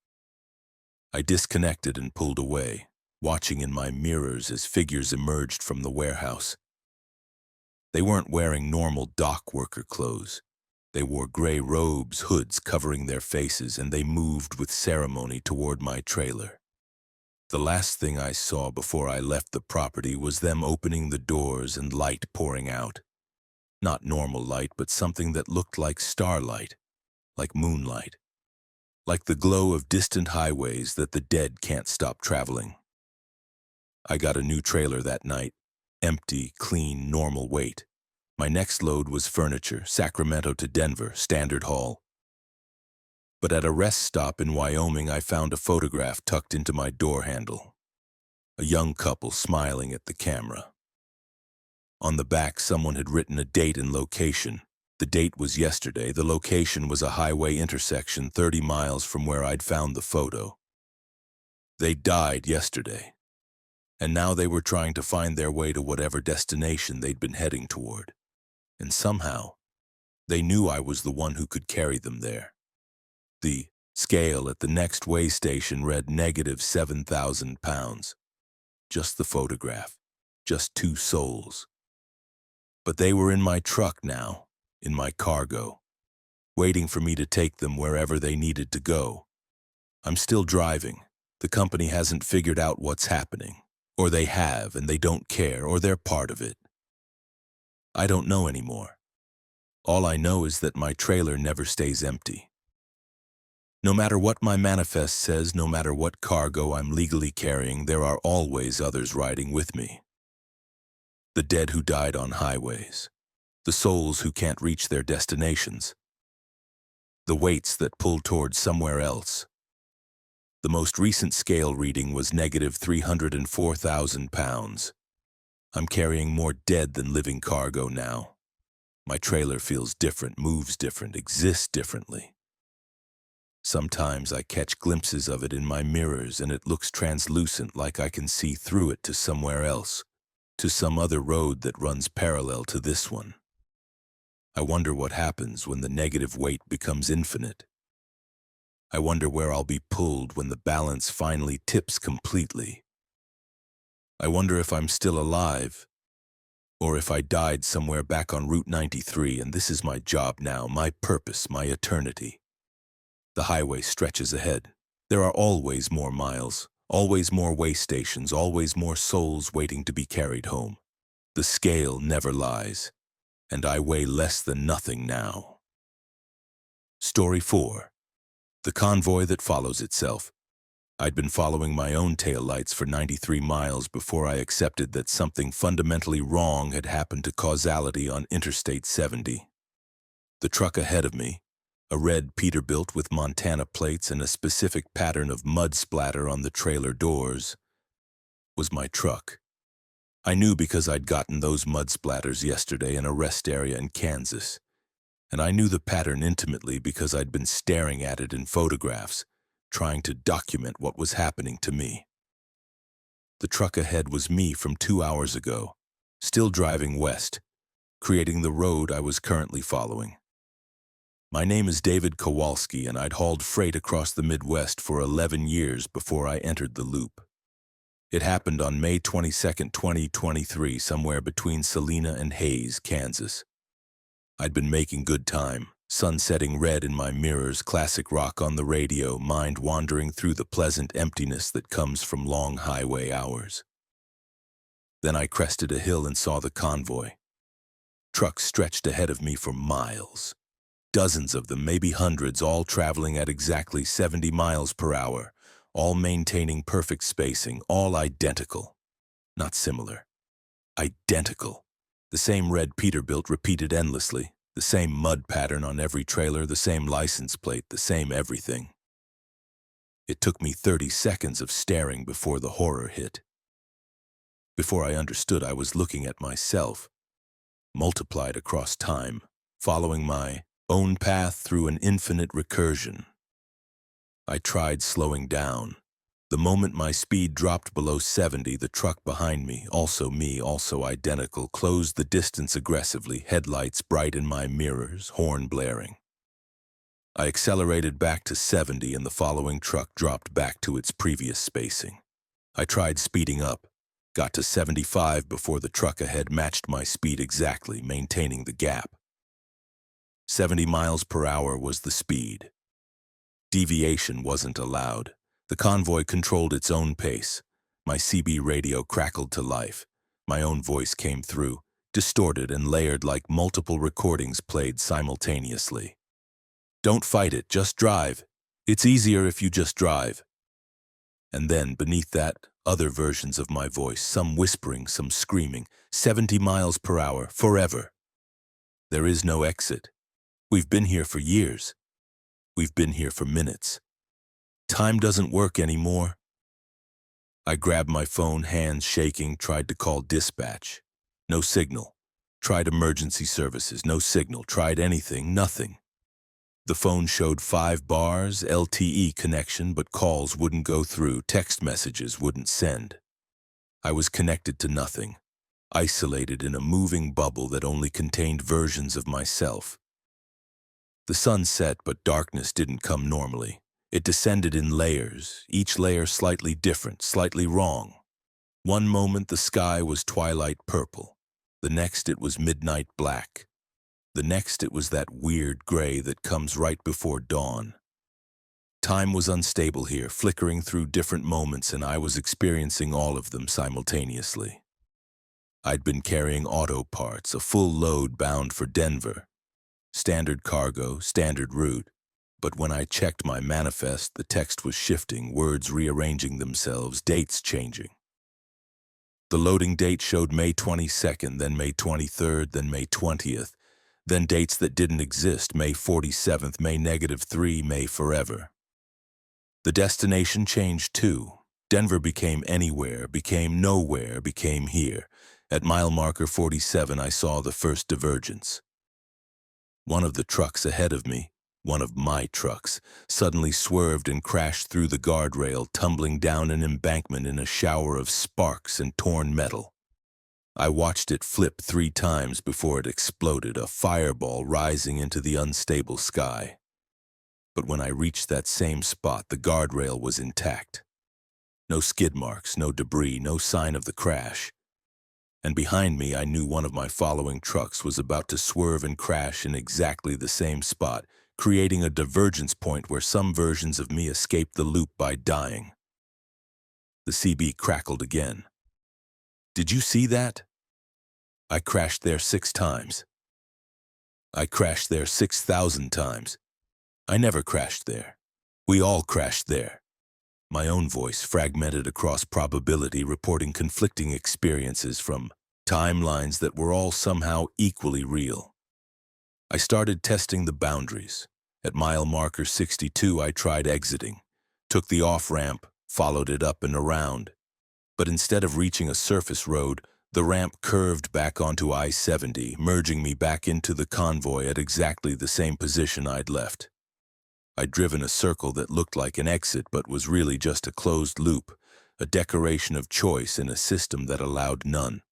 I disconnected and pulled away, watching in my mirrors as figures emerged from the warehouse. They weren't wearing normal dock worker clothes. They wore gray robes, hoods covering their faces, and they moved with ceremony toward my trailer. The last thing I saw before I left the property was them opening the doors and light pouring out. Not normal light, but something that looked like starlight, like moonlight, like the glow of distant highways that the dead can't stop traveling. I got a new trailer that night, empty, clean, normal weight. My next load was furniture, Sacramento to Denver, standard haul. But at a rest stop in Wyoming, I found a photograph tucked into my door handle. A young couple smiling at the camera. On the back, someone had written a date and location. The date was yesterday. The location was a highway intersection 30 miles from where I'd found the photo. They died yesterday, and now they were trying to find their way to whatever destination they'd been heading toward. And somehow, they knew I was the one who could carry them there. The scale at the next way station read -7,000 pounds. Just the photograph, just two souls. But they were in my truck now, in my cargo, waiting for me to take them wherever they needed to go. I'm still driving. The company hasn't figured out what's happening. Or they have, and they don't care, or they're part of it. I don't know anymore. All I know is that my trailer never stays empty. No matter what my manifest says, no matter what cargo I'm legally carrying, there are always others riding with me. The dead who died on highways. The souls who can't reach their destinations. The weights that pull towards somewhere else. The most recent scale reading was -304,000 pounds. I'm carrying more dead than living cargo now. My trailer feels different, moves different, exists differently. Sometimes I catch glimpses of it in my mirrors and it looks translucent, like I can see through it to somewhere else, to some other road that runs parallel to this one. I wonder what happens when the negative weight becomes infinite. I wonder where I'll be pulled when the balance finally tips completely. I wonder if I'm still alive, or if I died somewhere back on Route 93 and this is my job now, my purpose, my eternity. The highway stretches ahead. There are always more miles, always more way stations, always more souls waiting to be carried home. The scale never lies, and I weigh less than nothing now. Story 4. The convoy that follows itself. I'd been following my own taillights for 93 miles before I accepted that something fundamentally wrong had happened to causality on Interstate 70. The truck ahead of me, a red Peterbilt with Montana plates and a specific pattern of mud splatter on the trailer doors, was my truck. I knew because I'd gotten those mud splatters yesterday in a rest area in Kansas, and I knew the pattern intimately because I'd been staring at it in photographs, trying to document what was happening to me. The truck ahead was me from 2 hours ago, still driving west, creating the road I was currently following. My name is David Kowalski, and I'd hauled freight across the Midwest for 11 years before I entered the loop. It happened on May 22, 2023, somewhere between Salina and Hays, Kansas. I'd been making good time, sun setting red in my mirrors, classic rock on the radio, mind wandering through the pleasant emptiness that comes from long highway hours. Then I crested a hill and saw the convoy. Trucks stretched ahead of me for miles. Dozens of them, maybe hundreds, all traveling at exactly 70 miles per hour, all maintaining perfect spacing, all identical. Not similar. Identical. The same red Peterbilt repeated endlessly, the same mud pattern on every trailer, the same license plate, the same everything. It took me 30 seconds of staring before the horror hit. Before I understood, I was looking at myself, multiplied across time, following my own path through an infinite recursion. I tried slowing down. The moment my speed dropped below 70, the truck behind me, also identical, closed the distance aggressively, headlights bright in my mirrors, horn blaring. I accelerated back to 70 and the following truck dropped back to its previous spacing. I tried speeding up, got to 75 before the truck ahead matched my speed exactly, maintaining the gap. 70 miles per hour was the speed. Deviation wasn't allowed. The convoy controlled its own pace. My CB radio crackled to life. My own voice came through, distorted and layered like multiple recordings played simultaneously. Don't fight it, just drive. It's easier if you just drive. And then, beneath that, other versions of my voice, some whispering, some screaming, 70 miles per hour, forever. There is no exit. We've been here for years. We've been here for minutes. Time doesn't work anymore. I grabbed my phone, hands shaking, tried to call dispatch. No signal. Tried emergency services, no signal. Tried anything, nothing. The phone showed 5 bars, LTE connection, but calls wouldn't go through, text messages wouldn't send. I was connected to nothing, isolated in a moving bubble that only contained versions of myself. The sun set, but darkness didn't come normally. It descended in layers, each layer slightly different, slightly wrong. One moment the sky was twilight purple. The next it was midnight black. The next it was that weird gray that comes right before dawn. Time was unstable here, flickering through different moments, and I was experiencing all of them simultaneously. I'd been carrying auto parts, a full load bound for Denver. Standard cargo, standard route. But when I checked my manifest, the text was shifting, words rearranging themselves, dates changing. The loading date showed May 22nd, then May 23rd, then May 20th. Then dates that didn't exist, May 47th, May -3, May forever. The destination changed too. Denver became anywhere, became nowhere, became here. At mile marker 47, I saw the first divergence. One of the trucks ahead of me, one of my trucks, suddenly swerved and crashed through the guardrail, tumbling down an embankment in a shower of sparks and torn metal. I watched it flip 3 times before it exploded, a fireball rising into the unstable sky. But when I reached that same spot, the guardrail was intact. No skid marks, no debris, no sign of the crash. And behind me, I knew one of my following trucks was about to swerve and crash in exactly the same spot, creating a divergence point where some versions of me escaped the loop by dying. The CB crackled again. Did you see that? I crashed there 6 times. I crashed there 6,000 times. I never crashed there. We all crashed there. My own voice fragmented across probability, reporting conflicting experiences from timelines that were all somehow equally real. I started testing the boundaries. At mile marker 62, I tried exiting, took the off-ramp, followed it up and around. But instead of reaching a surface road, the ramp curved back onto I-70, merging me back into the convoy at exactly the same position I'd left. I'd driven a circle that looked like an exit but was really just a closed loop, a decoration of choice in a system that allowed none.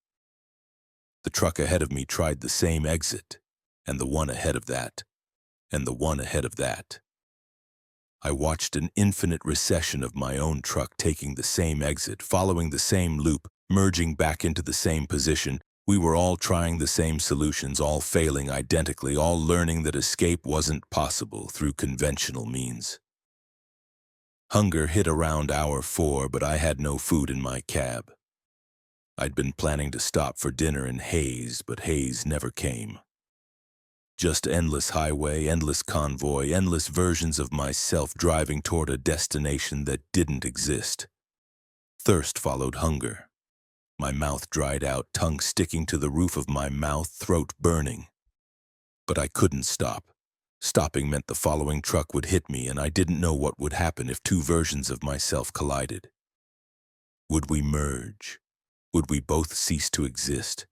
The truck ahead of me tried the same exit, and the one ahead of that, and the one ahead of that. I watched an infinite recession of my own truck taking the same exit, following the same loop, merging back into the same position. We were all trying the same solutions, all failing identically, all learning that escape wasn't possible through conventional means. Hunger hit around hour 4, but I had no food in my cab. I'd been planning to stop for dinner in Hayes, but Hayes never came. Just endless highway, endless convoy, endless versions of myself driving toward a destination that didn't exist. Thirst followed hunger. My mouth dried out, tongue sticking to the roof of my mouth, throat burning. But I couldn't stop. Stopping meant the following truck would hit me, and I didn't know what would happen if 2 versions of myself collided. Would we merge? Would we both cease to exist?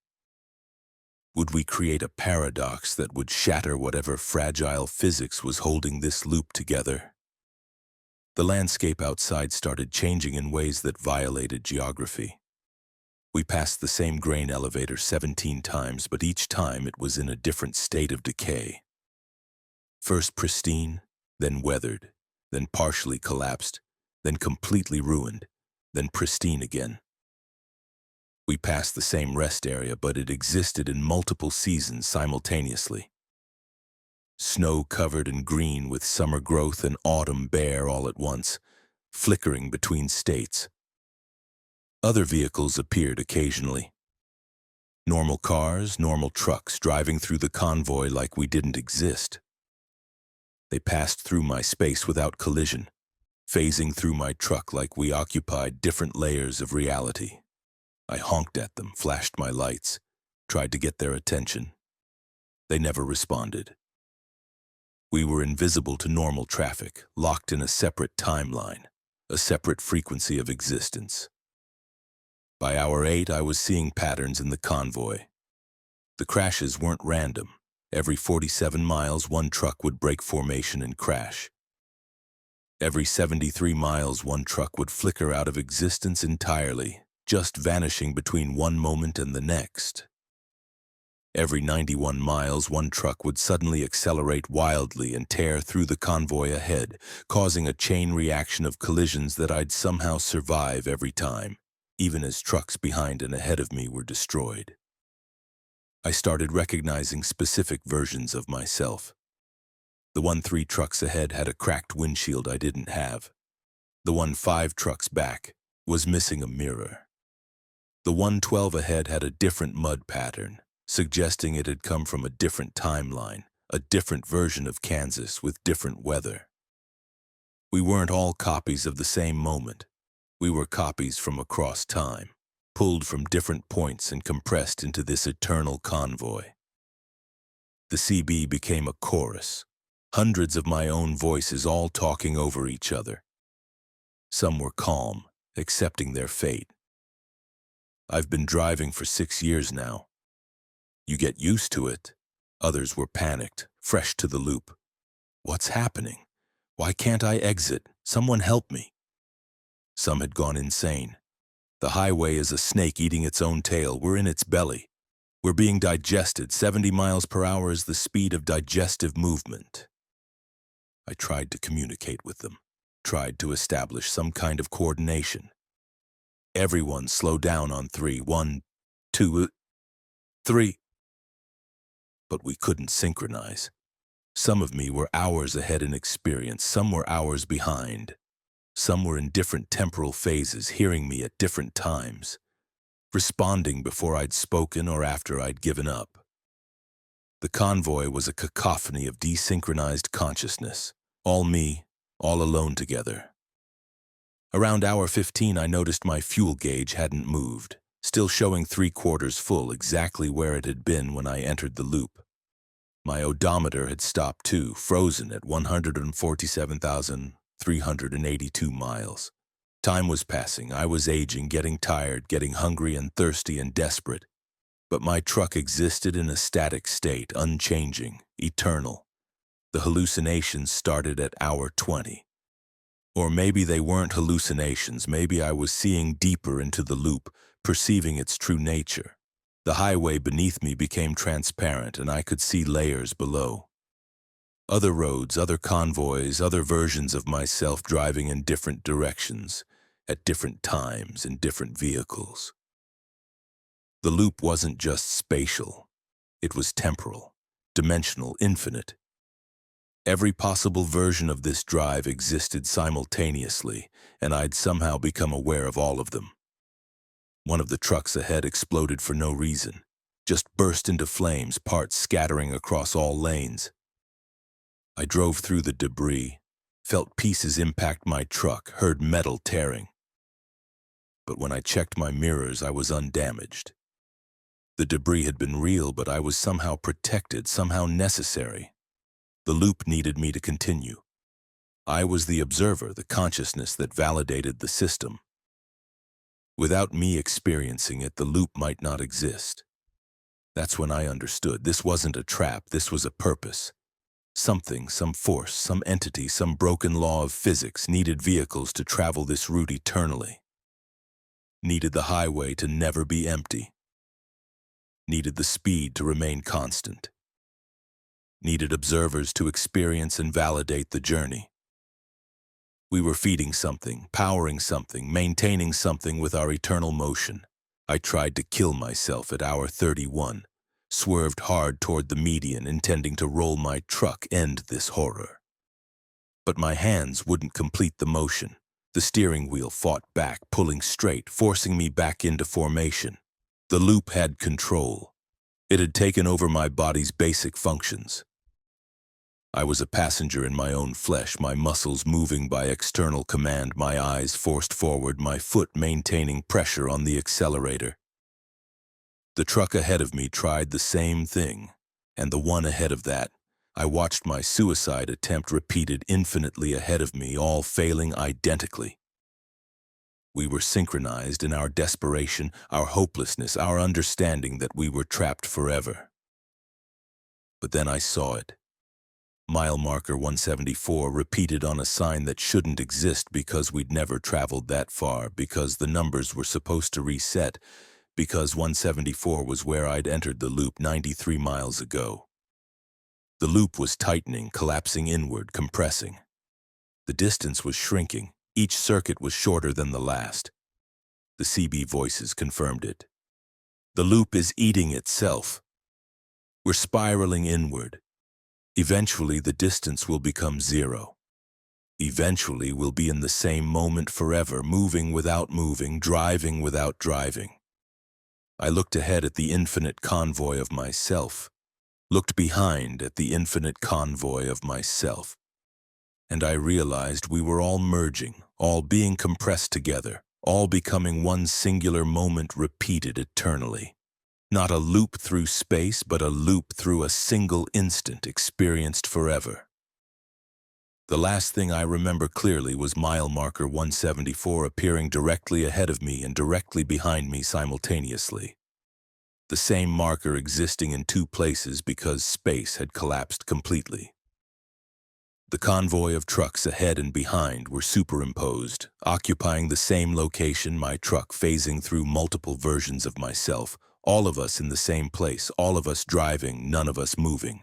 Would we create a paradox that would shatter whatever fragile physics was holding this loop together? The landscape outside started changing in ways that violated geography. We passed the same grain elevator 17 times, but each time it was in a different state of decay. First pristine, then weathered, then partially collapsed, then completely ruined, then pristine again. We passed the same rest area, but it existed in multiple seasons simultaneously. Snow-covered and green with summer growth and autumn bare all at once, flickering between states. Other vehicles appeared occasionally. Normal cars, normal trucks driving through the convoy like we didn't exist. They passed through my space without collision, phasing through my truck like we occupied different layers of reality. I honked at them, flashed my lights, tried to get their attention. They never responded. We were invisible to normal traffic, locked in a separate timeline, a separate frequency of existence. By hour 8, I was seeing patterns in the convoy. The crashes weren't random. Every 47 miles, one truck would break formation and crash. Every 73 miles, one truck would flicker out of existence entirely, just vanishing between one moment and the next. Every 91 miles, one truck would suddenly accelerate wildly and tear through the convoy ahead, causing a chain reaction of collisions that I'd somehow survive every time, even as trucks behind and ahead of me were destroyed. I started recognizing specific versions of myself. The one 3 trucks ahead had a cracked windshield I didn't have. The one 5 trucks back was missing a mirror. The one 12 ahead had a different mud pattern, suggesting it had come from a different timeline, a different version of Kansas with different weather. We weren't all copies of the same moment. We were copies from across time, pulled from different points and compressed into this eternal convoy. The CB became a chorus, hundreds of my own voices all talking over each other. Some were calm, accepting their fate. I've been driving for 6 years now. You get used to it. Others were panicked, fresh to the loop. What's happening? Why can't I exit? Someone help me. Some had gone insane. The highway is a snake eating its own tail. We're in its belly. We're being digested. 70 miles per hour is the speed of digestive movement. I tried to communicate with them, tried to establish some kind of coordination. Everyone slow down on 3. 1, 2, 3. But we couldn't synchronize. Some of me were hours ahead in experience, some were hours behind. Some were in different temporal phases, hearing me at different times, responding before I'd spoken or after I'd given up. The convoy was a cacophony of desynchronized consciousness, all me, all alone together. Around hour 15, I noticed my fuel gauge hadn't moved, still showing 3/4 full, exactly where it had been when I entered the loop. My odometer had stopped too, frozen at 147,382 miles. Time was passing, I was aging, getting tired, getting hungry and thirsty and desperate. But my truck existed in a static state, unchanging, eternal. The hallucinations started at hour 20. Or maybe they weren't hallucinations, maybe I was seeing deeper into the loop, perceiving its true nature. The highway beneath me became transparent and I could see layers below. Other roads, other convoys, other versions of myself driving in different directions, at different times, in different vehicles. The loop wasn't just spatial, it was temporal, dimensional, infinite. Every possible version of this drive existed simultaneously, and I'd somehow become aware of all of them. One of the trucks ahead exploded for no reason, just burst into flames, parts scattering across all lanes. I drove through the debris, felt pieces impact my truck, heard metal tearing. But when I checked my mirrors, I was undamaged. The debris had been real, but I was somehow protected, somehow necessary. The loop needed me to continue. I was the observer, the consciousness that validated the system. Without me experiencing it, the loop might not exist. That's when I understood. This wasn't a trap, this was a purpose. Something, some force, some entity, some broken law of physics needed vehicles to travel this route eternally. Needed the highway to never be empty. Needed the speed to remain constant. Needed observers to experience and validate the journey. We were feeding something, powering something, maintaining something with our eternal motion. I tried to kill myself at hour 31, swerved hard toward the median, intending to roll my truck, end this horror. But my hands wouldn't complete the motion. The steering wheel fought back, pulling straight, forcing me back into formation. The loop had control. It had taken over my body's basic functions. I was a passenger in my own flesh, my muscles moving by external command, my eyes forced forward, my foot maintaining pressure on the accelerator. The truck ahead of me tried the same thing, and the one ahead of that. I watched my suicide attempt repeated infinitely ahead of me, all failing identically. We were synchronized in our desperation, our hopelessness, our understanding that we were trapped forever. But then I saw it. Mile marker 174 repeated on a sign that shouldn't exist because we'd never traveled that far, because the numbers were supposed to reset, because 174 was where I'd entered the loop 93 miles ago. The loop was tightening, collapsing inward, compressing. The distance was shrinking. Each circuit was shorter than the last. The CB voices confirmed it. The loop is eating itself. We're spiraling inward. Eventually, the distance will become zero. Eventually, we'll be in the same moment forever, moving without moving, driving without driving. I looked ahead at the infinite convoy of myself, looked behind at the infinite convoy of myself, and I realized we were all merging, all being compressed together, all becoming one singular moment repeated eternally. Not a loop through space, but a loop through a single instant experienced forever. The last thing I remember clearly was mile marker 174 appearing directly ahead of me and directly behind me simultaneously. The same marker existing in two places because space had collapsed completely. The convoy of trucks ahead and behind were superimposed, occupying the same location, my truck phasing through multiple versions of myself, all of us in the same place, all of us driving, none of us moving.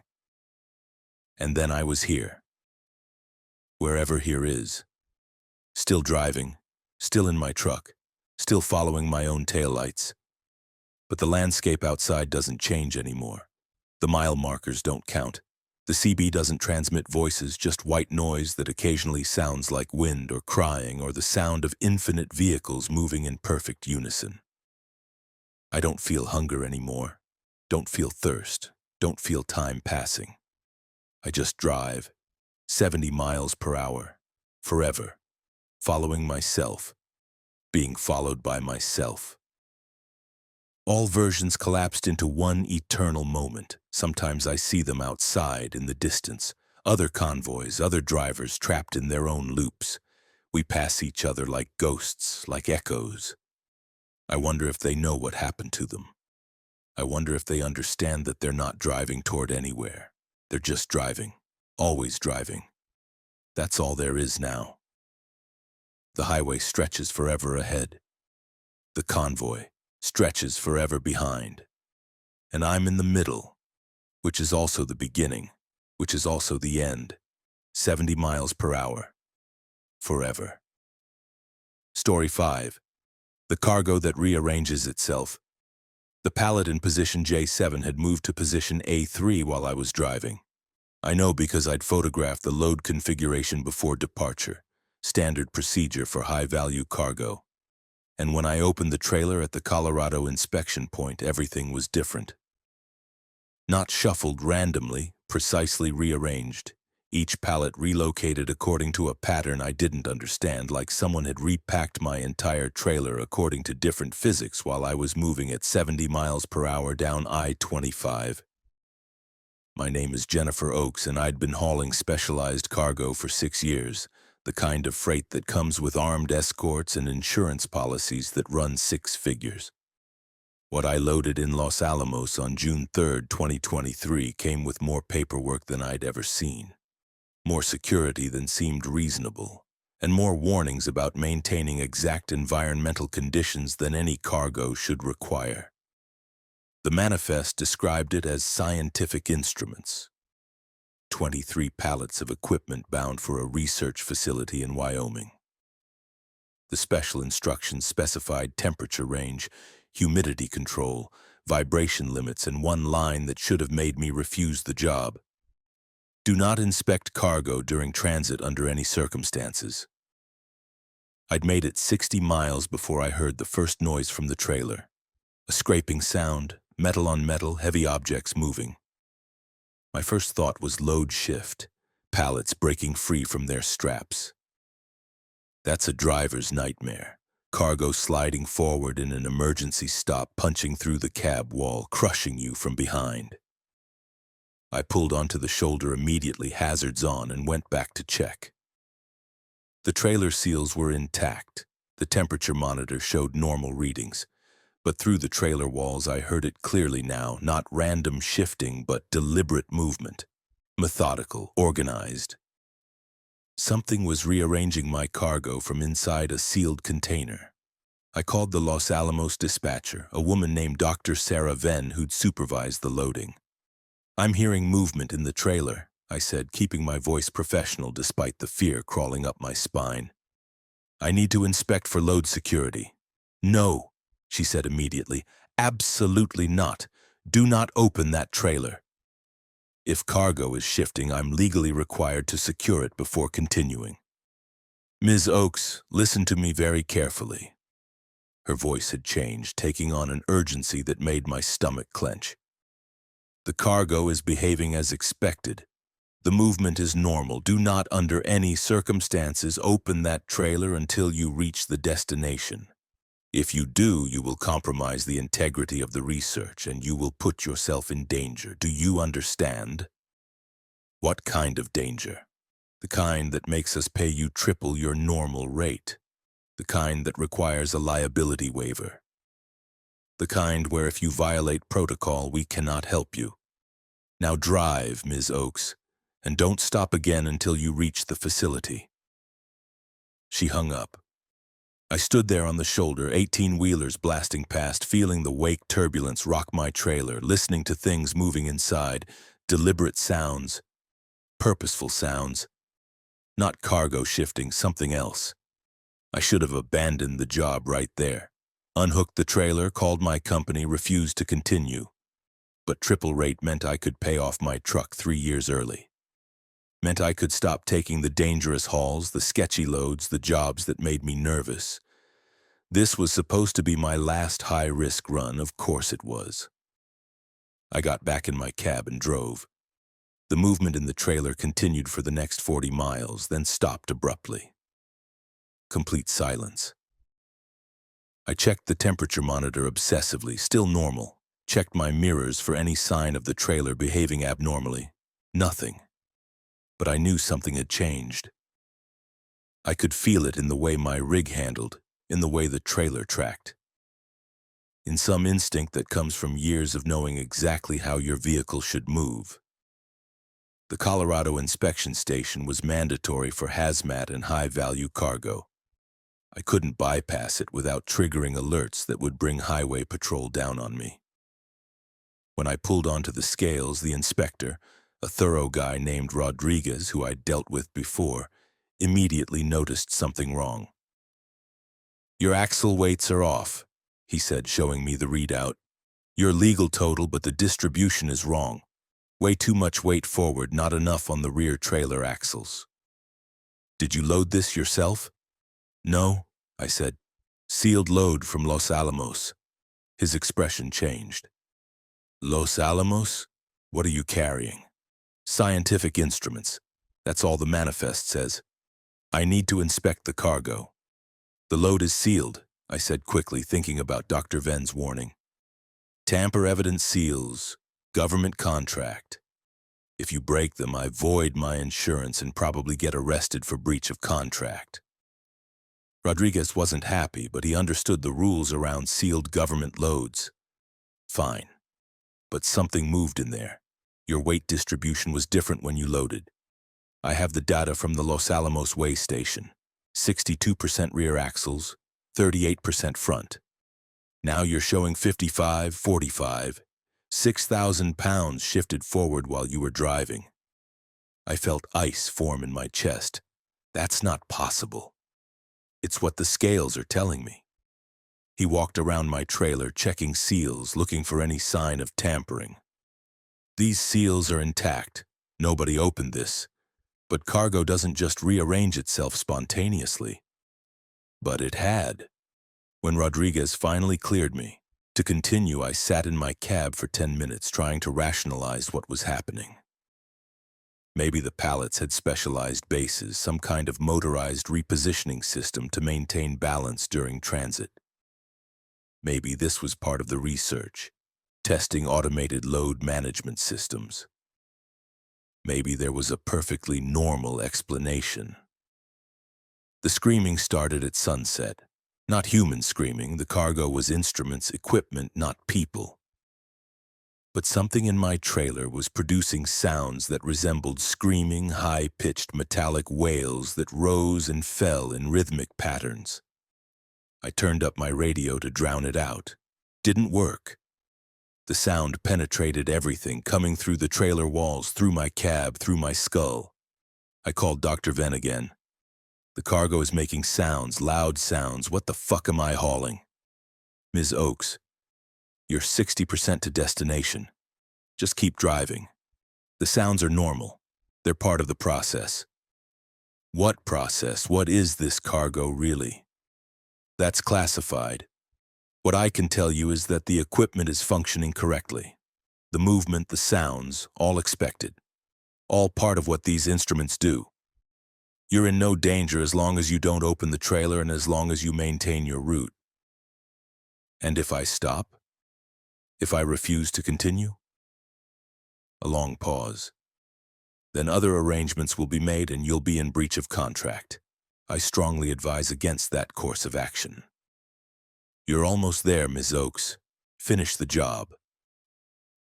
And then I was here. Wherever here is. Still driving, still in my truck, still following my own taillights. But the landscape outside doesn't change anymore. The mile markers don't count. The CB doesn't transmit voices, just white noise that occasionally sounds like wind or crying or the sound of infinite vehicles moving in perfect unison. I don't feel hunger anymore, don't feel thirst, don't feel time passing. I just drive, 70 miles per hour, forever, following myself, being followed by myself. All versions collapsed into one eternal moment. Sometimes I see them outside in the distance, other convoys, other drivers trapped in their own loops. We pass each other like ghosts, like echoes. I wonder if they know what happened to them. I wonder if they understand that they're not driving toward anywhere. They're just driving, always driving. That's all there is now. The highway stretches forever ahead. The convoy stretches forever behind. And I'm in the middle, which is also the beginning, which is also the end. 70 miles per hour. Forever. Story 5. The cargo that rearranges itself. The pallet in position J7 had moved to position A3 while I was driving. I know because I'd photographed the load configuration before departure, standard procedure for high-value cargo. And when I opened the trailer at the Colorado inspection point, everything was different. Not shuffled randomly, precisely rearranged. Each pallet relocated according to a pattern I didn't understand, like someone had repacked my entire trailer according to different physics while I was moving at 70 miles per hour down I-25. My name is Jennifer Oakes, and I'd been hauling specialized cargo for 6 years, the kind of freight that comes with armed escorts and insurance policies that run 6 figures. What I loaded in Los Alamos on June 3rd, 2023 came with more paperwork than I'd ever seen, more security than seemed reasonable, and more warnings about maintaining exact environmental conditions than any cargo should require. The manifest described it as scientific instruments. 23 pallets of equipment bound for a research facility in Wyoming. The special instructions specified temperature range, humidity control, vibration limits, and one line that should have made me refuse the job. Do not inspect cargo during transit under any circumstances. I'd made it 60 miles before I heard the first noise from the trailer. A scraping sound, metal on metal, heavy objects moving. My first thought was load shift, pallets breaking free from their straps. That's a driver's nightmare. Cargo sliding forward in an emergency stop, punching through the cab wall, crushing you from behind. I pulled onto the shoulder immediately, hazards on, and went back to check. The trailer seals were intact. The temperature monitor showed normal readings. But through the trailer walls I heard it clearly now, not random shifting, but deliberate movement. Methodical, organized. Something was rearranging my cargo from inside a sealed container. I called the Los Alamos dispatcher, a woman named Dr. Sarah Venn who'd supervised the loading. "I'm hearing movement in the trailer," I said, keeping my voice professional despite the fear crawling up my spine. "I need to inspect for load security." "No," she said immediately. "Absolutely not. Do not open that trailer. If cargo is shifting, I'm legally required to secure it before continuing. Ms. Oakes, listen to me very carefully." Her voice had changed, taking on an urgency that made my stomach clench. "The cargo is behaving as expected. The movement is normal. Do not, under any circumstances, open that trailer until you reach the destination. If you do, you will compromise the integrity of the research and you will put yourself in danger. Do you understand?" "What kind of danger?" "The kind that makes us pay you triple your normal rate. The kind that requires a liability waiver. The kind where if you violate protocol, we cannot help you. Now drive, Ms. Oakes, and don't stop again until you reach the facility." She hung up. I stood there on the shoulder, 18-wheelers blasting past, feeling the wake turbulence rock my trailer, listening to things moving inside, deliberate sounds, purposeful sounds. Not cargo shifting, something else. I should have abandoned the job right there. Unhooked the trailer, called my company, refused to continue. But triple rate meant I could pay off my truck 3 years early. Meant I could stop taking the dangerous hauls, the sketchy loads, the jobs that made me nervous. This was supposed to be my last high-risk run, of course it was. I got back in my cab and drove. The movement in the trailer continued for the next 40 miles, then stopped abruptly. Complete silence. I checked the temperature monitor obsessively, still normal. Checked my mirrors for any sign of the trailer behaving abnormally. Nothing. But I knew something had changed. I could feel it in the way my rig handled, in the way the trailer tracked. In some instinct that comes from years of knowing exactly how your vehicle should move. The Colorado inspection station was mandatory for hazmat and high-value cargo. I couldn't bypass it without triggering alerts that would bring highway patrol down on me. When I pulled onto the scales, the inspector, a thorough guy named Rodriguez, who I'd dealt with before, immediately noticed something wrong. "Your axle weights are off," he said, showing me the readout. "Your legal total, but the distribution is wrong. Way too much weight forward, not enough on the rear trailer axles." "Did you load this yourself?" "No," I said. "Sealed load from Los Alamos." His expression changed. "Los Alamos? What are you carrying?" "Scientific instruments. That's all the manifest says. I need to inspect the cargo." "The load is sealed," I said quickly, thinking about Dr. Venn's warning. "Tamper evidence seals. Government contract. If you break them, I void my insurance and probably get arrested for breach of contract." Rodriguez wasn't happy, but he understood the rules around sealed government loads. Fine. But something moved in there. Your weight distribution was different when you loaded. I have the data from the Los Alamos weigh station. 62% rear axles, 38% front. Now you're showing 55, 45. 6,000 pounds shifted forward while you were driving. I felt ice form in my chest. That's not possible. It's what the scales are telling me. He walked around my trailer, checking seals, looking for any sign of tampering. These seals are intact. Nobody opened this. But cargo doesn't just rearrange itself spontaneously. But it had. When Rodriguez finally cleared me, to continue, I sat in my cab for 10 minutes trying to rationalize what was happening. Maybe the pallets had specialized bases, some kind of motorized repositioning system to maintain balance during transit. Maybe this was part of the research, testing automated load management systems. Maybe there was a perfectly normal explanation. The screaming started at sunset. Not human screaming, the cargo was instruments, equipment, not people. But something in my trailer was producing sounds that resembled screaming, high-pitched metallic wails that rose and fell in rhythmic patterns. I turned up my radio to drown it out. Didn't work. The sound penetrated everything, coming through the trailer walls, through my cab, through my skull. I called Dr. Venn again. The cargo is making sounds, loud sounds. What the fuck am I hauling? Ms. Oakes, you're 60% to destination. Just keep driving. The sounds are normal. They're part of the process. What process? What is this cargo really? That's classified. What I can tell you is that the equipment is functioning correctly. The movement, the sounds, all expected. All part of what these instruments do. You're in no danger as long as you don't open the trailer and as long as you maintain your route. And if I stop? If I refuse to continue? A long pause. Then other arrangements will be made and you'll be in breach of contract. I strongly advise against that course of action. You're almost there, Ms. Oakes. Finish the job.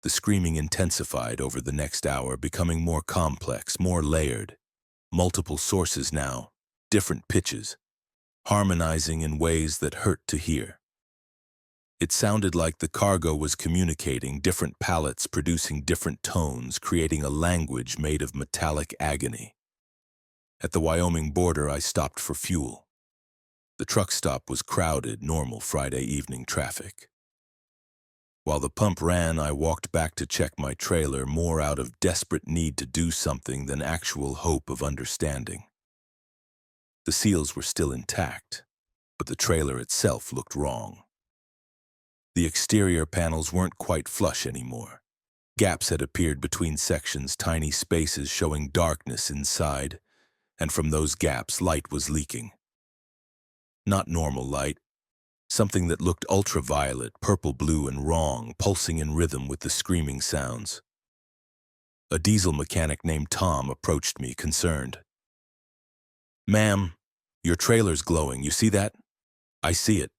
The screaming intensified over the next hour, becoming more complex, more layered. Multiple sources now, different pitches, harmonizing in ways that hurt to hear. It sounded like the cargo was communicating, different pallets producing different tones, creating a language made of metallic agony. At the Wyoming border, I stopped for fuel. The truck stop was crowded, normal Friday evening traffic. While the pump ran, I walked back to check my trailer, more out of desperate need to do something than actual hope of understanding. The seals were still intact, but the trailer itself looked wrong. The exterior panels weren't quite flush anymore. Gaps had appeared between sections, tiny spaces showing darkness inside, and from those gaps light was leaking. Not normal light, something that looked ultraviolet, purple-blue and wrong, pulsing in rhythm with the screaming sounds. A diesel mechanic named Tom approached me, concerned. "Ma'am, your trailer's glowing, you see that?" "I see it."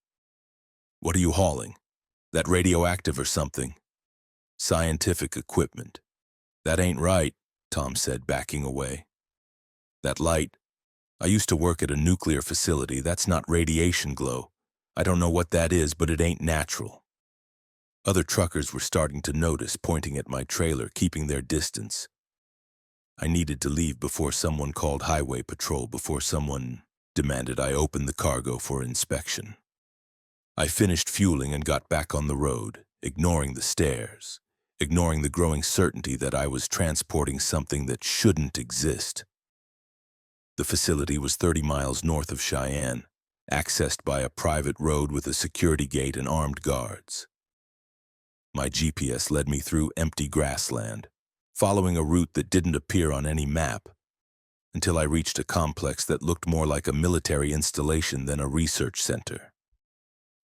"What are you hauling? That radioactive or something?" "Scientific equipment." "That ain't right," Tom said, backing away. "That light, I used to work at a nuclear facility. That's not radiation glow. I don't know what that is, but it ain't natural." Other truckers were starting to notice, pointing at my trailer, keeping their distance. I needed to leave before someone called highway patrol, before someone demanded I open the cargo for inspection. I finished fueling and got back on the road, ignoring the stares, ignoring the growing certainty that I was transporting something that shouldn't exist. The facility was 30 miles north of Cheyenne, accessed by a private road with a security gate and armed guards. My GPS led me through empty grassland, following a route that didn't appear on any map, until I reached a complex that looked more like a military installation than a research center.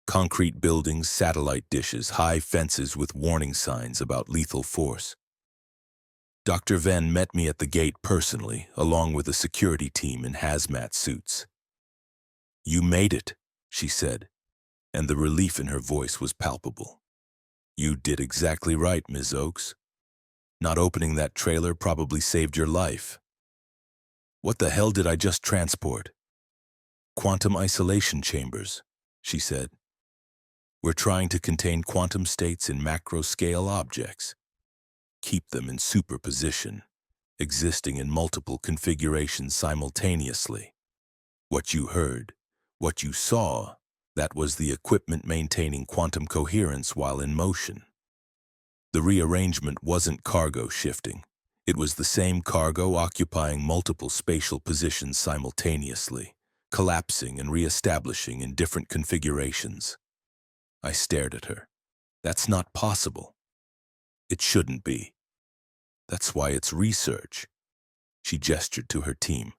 Concrete buildings, satellite dishes, high fences with warning signs about lethal force. Dr. Venn met me at the gate personally, along with a security team in hazmat suits. "You made it," she said, and the relief in her voice was palpable. You did exactly right, Ms. Oakes. Not opening that trailer probably saved your life. What the hell did I just transport? Quantum isolation chambers, she said. We're trying to contain quantum states in macro-scale objects. Keep them in superposition, existing in multiple configurations simultaneously. What you heard, what you saw, that was the equipment maintaining quantum coherence while in motion. The rearrangement wasn't cargo shifting. It was the same cargo occupying multiple spatial positions simultaneously, collapsing and reestablishing in different configurations. I stared at her. That's not possible. It shouldn't be. That's why it's research. She gestured to her team.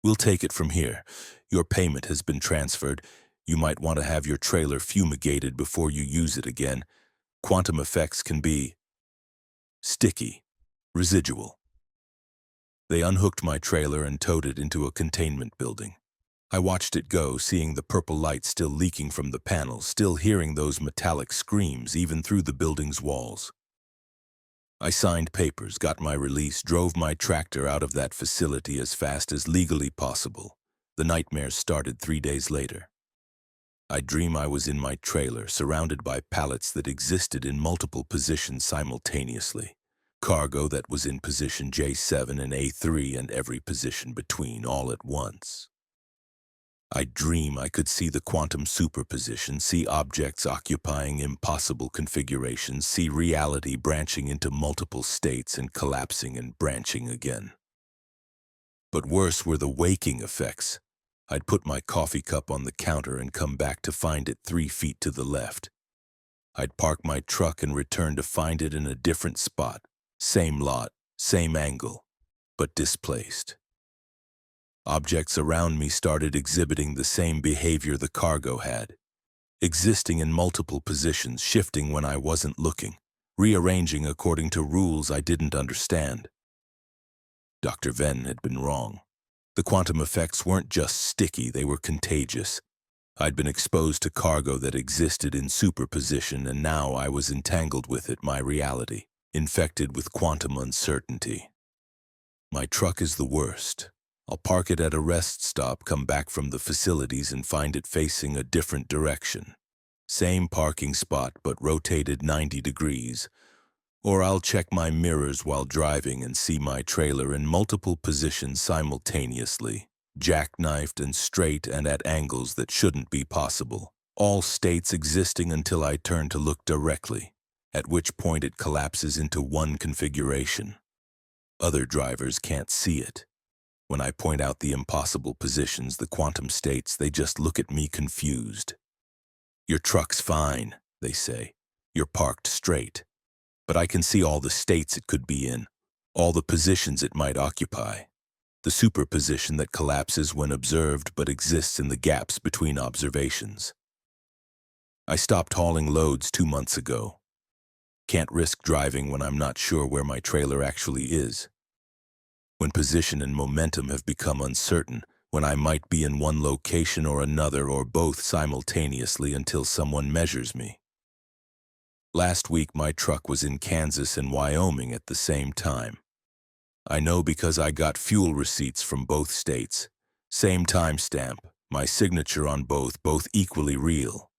We'll take it from here. Your payment has been transferred. You might want to have your trailer fumigated before you use it again. Quantum effects can be sticky, residual. They unhooked my trailer and towed it into a containment building. I watched it go, seeing the purple light still leaking from the panels, still hearing those metallic screams even through the building's walls. I signed papers, got my release, drove my tractor out of that facility as fast as legally possible. The nightmares started 3 days later. I'd dream I was in my trailer, surrounded by pallets that existed in multiple positions simultaneously. Cargo that was in position J7 and A3 and every position between all at once. I'd dream I could see the quantum superposition, see objects occupying impossible configurations, see reality branching into multiple states and collapsing and branching again. But worse were the waking effects. I'd put my coffee cup on the counter and come back to find it 3 feet to the left. I'd park my truck and return to find it in a different spot, same lot, same angle, but displaced. Objects around me started exhibiting the same behavior the cargo had, existing in multiple positions, shifting when I wasn't looking, rearranging according to rules I didn't understand. Dr. Venn had been wrong. The quantum effects weren't just sticky, they were contagious. I'd been exposed to cargo that existed in superposition, and now I was entangled with it, my reality, infected with quantum uncertainty. My truck is the worst. I'll park it at a rest stop, come back from the facilities and find it facing a different direction. Same parking spot, but rotated 90 degrees. Or I'll check my mirrors while driving and see my trailer in multiple positions simultaneously, jackknifed and straight and at angles that shouldn't be possible. All states existing until I turn to look directly, at which point it collapses into one configuration. Other drivers can't see it. When I point out the impossible positions, the quantum states, they just look at me confused. Your truck's fine, they say. You're parked straight. But I can see all the states it could be in, all the positions it might occupy. The superposition that collapses when observed but exists in the gaps between observations. I stopped hauling loads 2 months ago. Can't risk driving when I'm not sure where my trailer actually is. When position and momentum have become uncertain, when I might be in one location or another or both simultaneously until someone measures me. Last week my truck was in Kansas and Wyoming at the same time. I know because I got fuel receipts from both states. Same timestamp, my signature on both equally real.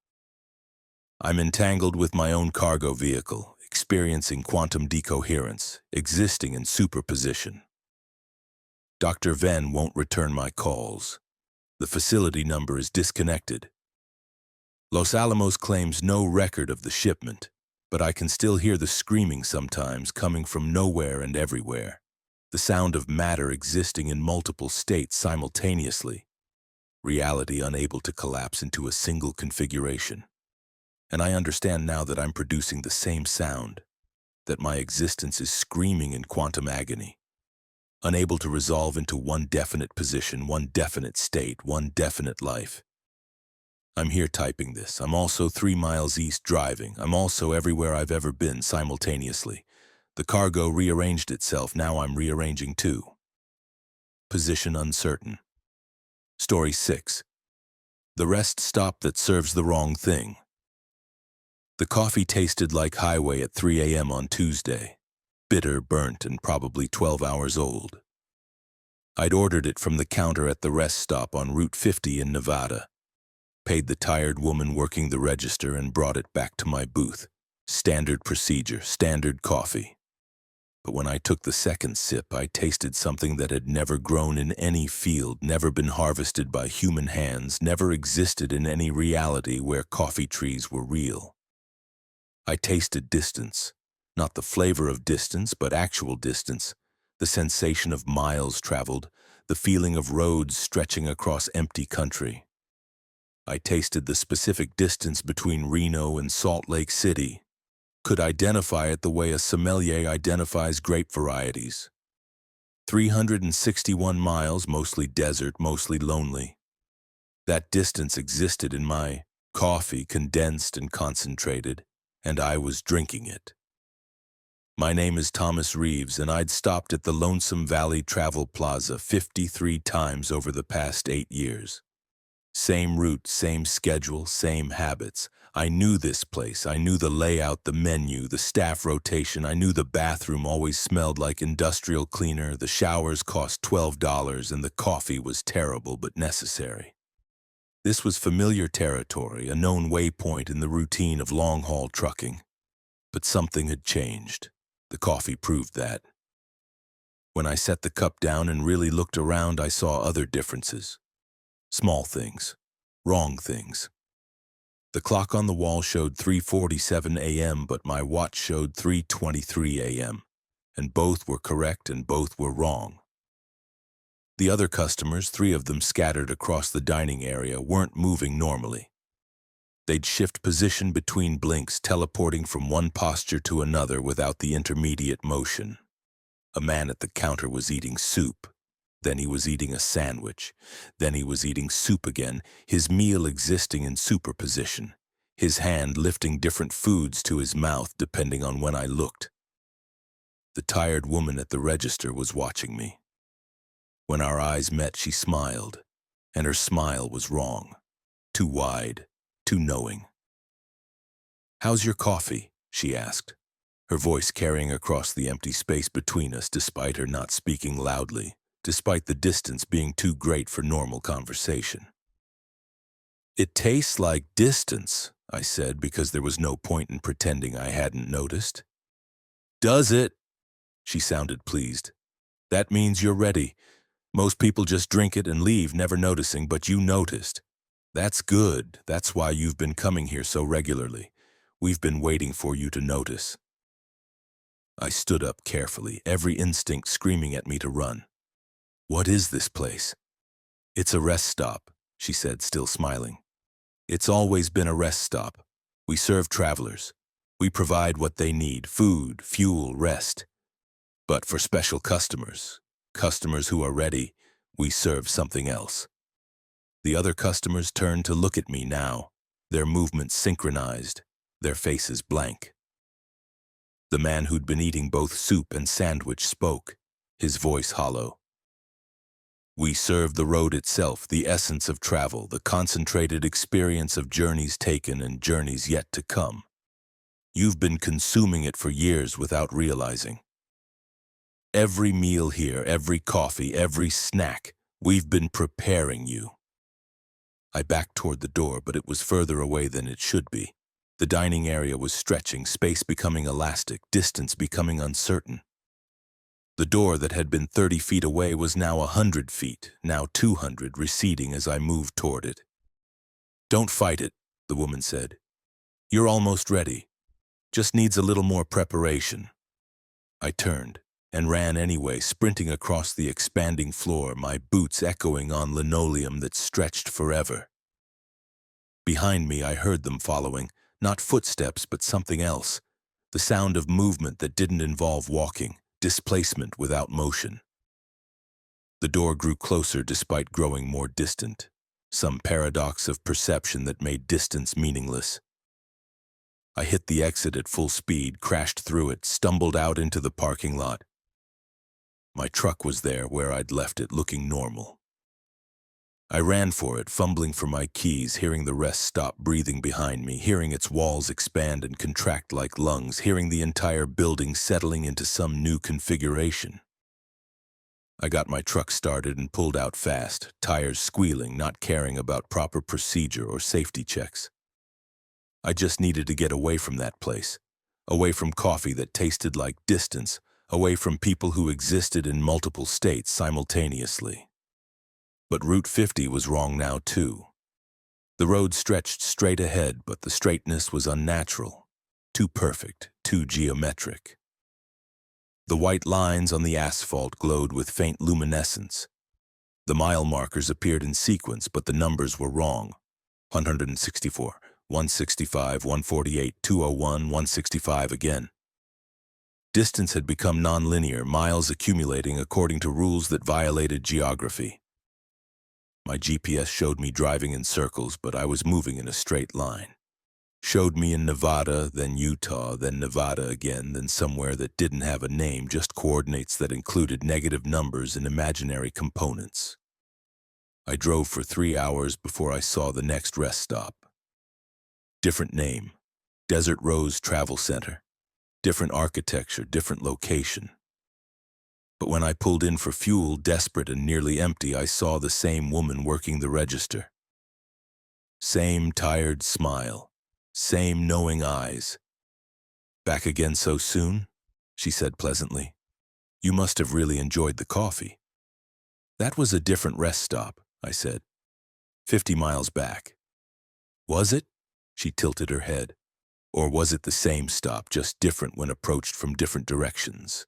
I'm entangled with my own cargo vehicle, experiencing quantum decoherence, existing in superposition. Dr. Venn won't return my calls. The facility number is disconnected. Los Alamos claims no record of the shipment, but I can still hear the screaming sometimes coming from nowhere and everywhere. The sound of matter existing in multiple states simultaneously. Reality unable to collapse into a single configuration. And I understand now that I'm producing the same sound, that my existence is screaming in quantum agony. Unable to resolve into one definite position, one definite state, one definite life. I'm here typing this. I'm also 3 miles east driving. I'm also everywhere I've ever been simultaneously. The cargo rearranged itself. Now I'm rearranging too. Position uncertain. Story 6. The rest stop that serves the wrong thing. The coffee tasted like highway at 3 a.m. on Tuesday, bitter, burnt, and probably 12 hours old. I'd ordered it from the counter at the rest stop on Route 50 in Nevada, paid the tired woman working the register, and brought it back to my booth. Standard procedure, standard coffee. But when I took the second sip, I tasted something that had never grown in any field, never been harvested by human hands, never existed in any reality where coffee trees were real. I tasted distance, not the flavor of distance, but actual distance, the sensation of miles traveled, the feeling of roads stretching across empty country. I tasted the specific distance between Reno and Salt Lake City, could identify it the way a sommelier identifies grape varieties. 361 miles, mostly desert, mostly lonely. That distance existed in my coffee, condensed and concentrated, and I was drinking it. My name is Thomas Reeves, and I'd stopped at the Lonesome Valley Travel Plaza 53 times over the past 8 years. Same route, same schedule, same habits. I knew this place. I knew the layout, the menu, the staff rotation. I knew the bathroom always smelled like industrial cleaner, the showers cost $12, and the coffee was terrible but necessary. This was familiar territory, a known waypoint in the routine of long-haul trucking. But something had changed. The coffee proved that. When I set the cup down and really looked around, I saw other differences. Small things. Wrong things. The clock on the wall showed 3:47 a.m., but my watch showed 3:23 a.m., and both were correct and both were wrong. The other customers, 3 of them scattered across the dining area, weren't moving normally. They'd shift position between blinks, teleporting from one posture to another without the intermediate motion. A man at the counter was eating soup. Then he was eating a sandwich. Then he was eating soup again, his meal existing in superposition, his hand lifting different foods to his mouth depending on when I looked. The tired woman at the register was watching me. When our eyes met, she smiled, and her smile was wrong. Too wide, too knowing. "How's your coffee?" she asked, her voice carrying across the empty space between us despite her not speaking loudly, despite the distance being too great for normal conversation. "It tastes like distance," I said, because there was no point in pretending I hadn't noticed. "Does it?" She sounded pleased. "That means you're ready. Most people just drink it and leave, never noticing, but you noticed. That's good. That's why you've been coming here so regularly. We've been waiting for you to notice." I stood up carefully, every instinct screaming at me to run. "What is this place?" "It's a rest stop," she said, still smiling. "It's always been a rest stop. We serve travelers. We provide what they need: food, fuel, rest. But for special customers, customers who are ready, we serve something else." The other customers turned to look at me now, their movements synchronized, their faces blank. The man who'd been eating both soup and sandwich spoke, his voice hollow. "We serve the road itself, the essence of travel, the concentrated experience of journeys taken and journeys yet to come. You've been consuming it for years without realizing. Every meal here, every coffee, every snack, we've been preparing you." I backed toward the door, but it was further away than it should be. The dining area was stretching, space becoming elastic, distance becoming uncertain. The door that had been 30 feet away was now 100 feet, now 200, receding as I moved toward it. "Don't fight it," the woman said. "You're almost ready. Just needs a little more preparation." I turned and ran anyway, sprinting across the expanding floor, my boots echoing on linoleum that stretched forever. Behind me, I heard them following, not footsteps, but something else, the sound of movement that didn't involve walking, displacement without motion. The door grew closer despite growing more distant, some paradox of perception that made distance meaningless. I hit the exit at full speed, crashed through it, stumbled out into the parking lot. My truck was there where I'd left it, looking normal. I ran for it, fumbling for my keys, hearing the rest stop breathing behind me, hearing its walls expand and contract like lungs, hearing the entire building settling into some new configuration. I got my truck started and pulled out fast, tires squealing, not caring about proper procedure or safety checks. I just needed to get away from that place, away from coffee that tasted like distance, away from people who existed in multiple states simultaneously. But Route 50 was wrong now, too. The road stretched straight ahead, but the straightness was unnatural, too perfect, too geometric. The white lines on the asphalt glowed with faint luminescence. The mile markers appeared in sequence, but the numbers were wrong. 164, 165, 148, 201, 165 again. Distance had become nonlinear, miles accumulating according to rules that violated geography. My GPS showed me driving in circles, but I was moving in a straight line. Showed me in Nevada, then Utah, then Nevada again, then somewhere that didn't have a name, just coordinates that included negative numbers and imaginary components. I drove for 3 hours before I saw the next rest stop. Different name, Desert Rose Travel Center. Different architecture, different location. But when I pulled in for fuel, desperate and nearly empty, I saw the same woman working the register. Same tired smile. Same knowing eyes. "Back again so soon?" she said pleasantly. "You must have really enjoyed the coffee." "That was a different rest stop," I said. 50 miles back. "Was it?" She tilted her head. "Or was it the same stop, just different when approached from different directions?"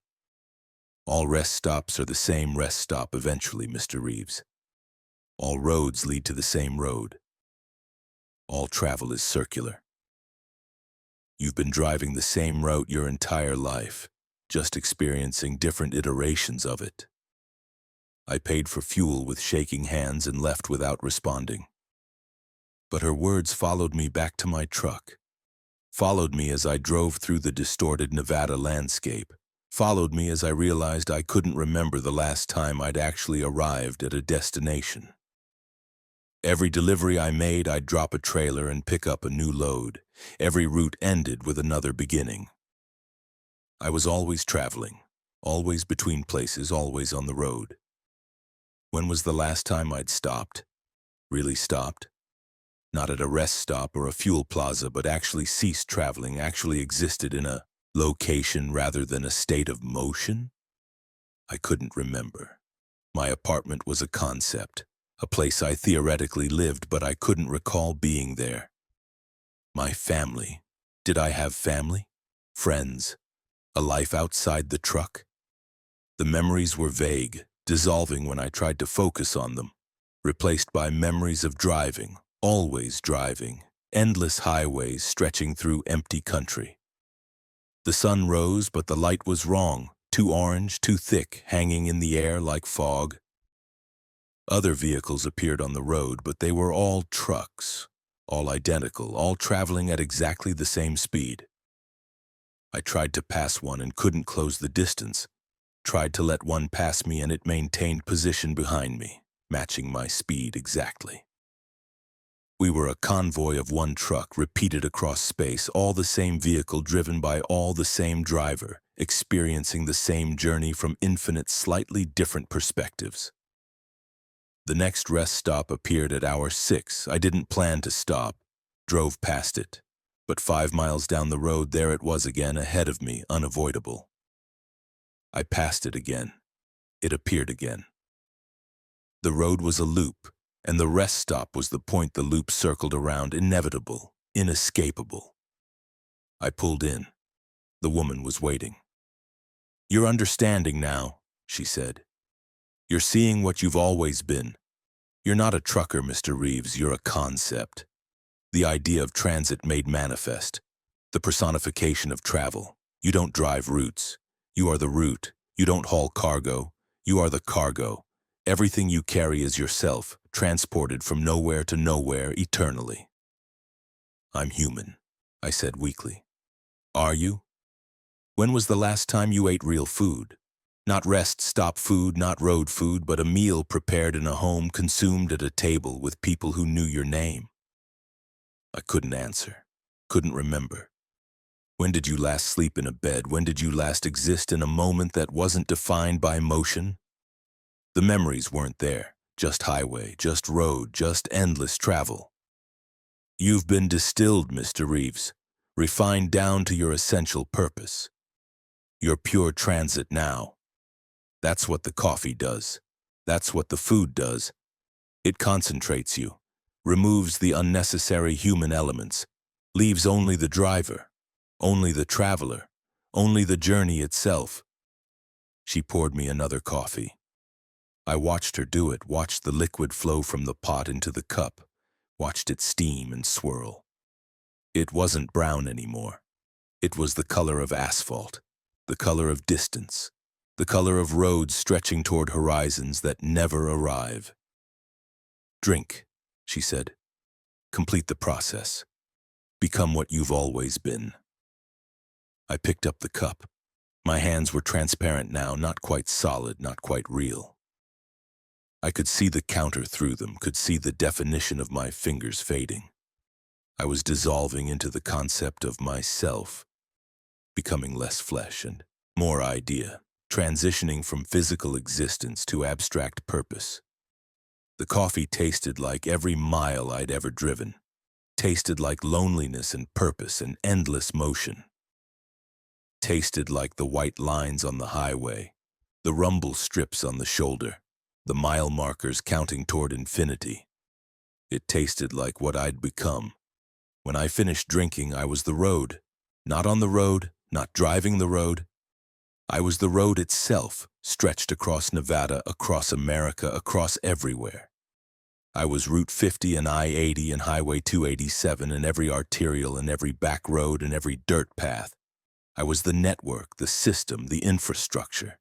"All rest stops are the same rest stop eventually, Mr. Reeves. All roads lead to the same road. All travel is circular. You've been driving the same route your entire life, just experiencing different iterations of it." I paid for fuel with shaking hands and left without responding. But her words followed me back to my truck, followed me as I drove through the distorted Nevada landscape, followed me as I realized I couldn't remember the last time I'd actually arrived at a destination. Every delivery I made, I'd drop a trailer and pick up a new load. Every route ended with another beginning. I was always traveling, always between places, always on the road. When was the last time I'd stopped? Really stopped? Not at a rest stop or a fuel plaza, but actually ceased traveling, actually existed in a location rather than a state of motion? I couldn't remember. My apartment was a concept, a place I theoretically lived, but I couldn't recall being there. My family. Did I have family? Friends? A life outside the truck? The memories were vague, dissolving when I tried to focus on them, replaced by memories of driving, always driving, endless highways stretching through empty country. The sun rose, but the light was wrong, too orange, too thick, hanging in the air like fog. Other vehicles appeared on the road, but they were all trucks, all identical, all traveling at exactly the same speed. I tried to pass one and couldn't close the distance, tried to let one pass me and it maintained position behind me, matching my speed exactly. We were a convoy of one truck repeated across space, all the same vehicle driven by all the same driver, experiencing the same journey from infinite, slightly different perspectives. The next rest stop appeared at hour 6. I didn't plan to stop, drove past it. But 5 miles down the road, there it was again, ahead of me, unavoidable. I passed it again. It appeared again. The road was a loop, and the rest stop was the point the loop circled around, inevitable, inescapable. I pulled in. The woman was waiting. "You're understanding now," she said. "You're seeing what you've always been. You're not a trucker, Mr. Reeves, you're a concept. The idea of transit made manifest. The personification of travel. You don't drive routes. You are the route. You don't haul cargo. You are the cargo. Everything you carry is yourself, transported from nowhere to nowhere eternally." "I'm human," I said weakly. "Are you? When was the last time you ate real food? Not rest stop food, not road food, but a meal prepared in a home, consumed at a table with people who knew your name. I couldn't answer, couldn't remember. When did you last sleep in a bed? When did you last exist in a moment that wasn't defined by motion? The memories weren't there, just highway, just road, just endless travel. You've been distilled, Mr. Reeves, refined down to your essential purpose. You're pure transit now. That's what the coffee does. That's what the food does. It concentrates you, removes the unnecessary human elements, leaves only the driver, only the traveler, only the journey itself. She poured me another coffee. I watched her do it, watched the liquid flow from the pot into the cup, watched it steam and swirl. It wasn't brown anymore. It was the color of asphalt, the color of distance, the color of roads stretching toward horizons that never arrive. Drink, she said. Complete the process. Become what you've always been. I picked up the cup. My hands were transparent now, not quite solid, not quite real. I could see the counter through them, could see the definition of my fingers fading. I was dissolving into the concept of myself, becoming less flesh and more idea, transitioning from physical existence to abstract purpose. The coffee tasted like every mile I'd ever driven, tasted like loneliness and purpose and endless motion. Tasted like the white lines on the highway, the rumble strips on the shoulder, the mile markers counting toward infinity. It tasted like what I'd become. When I finished drinking, I was the road. Not on the road, not driving the road. I was the road itself, stretched across Nevada, across America, across everywhere. I was Route 50 and I-80 and Highway 287 and every arterial and every back road and every dirt path. I was the network, the system, the infrastructure.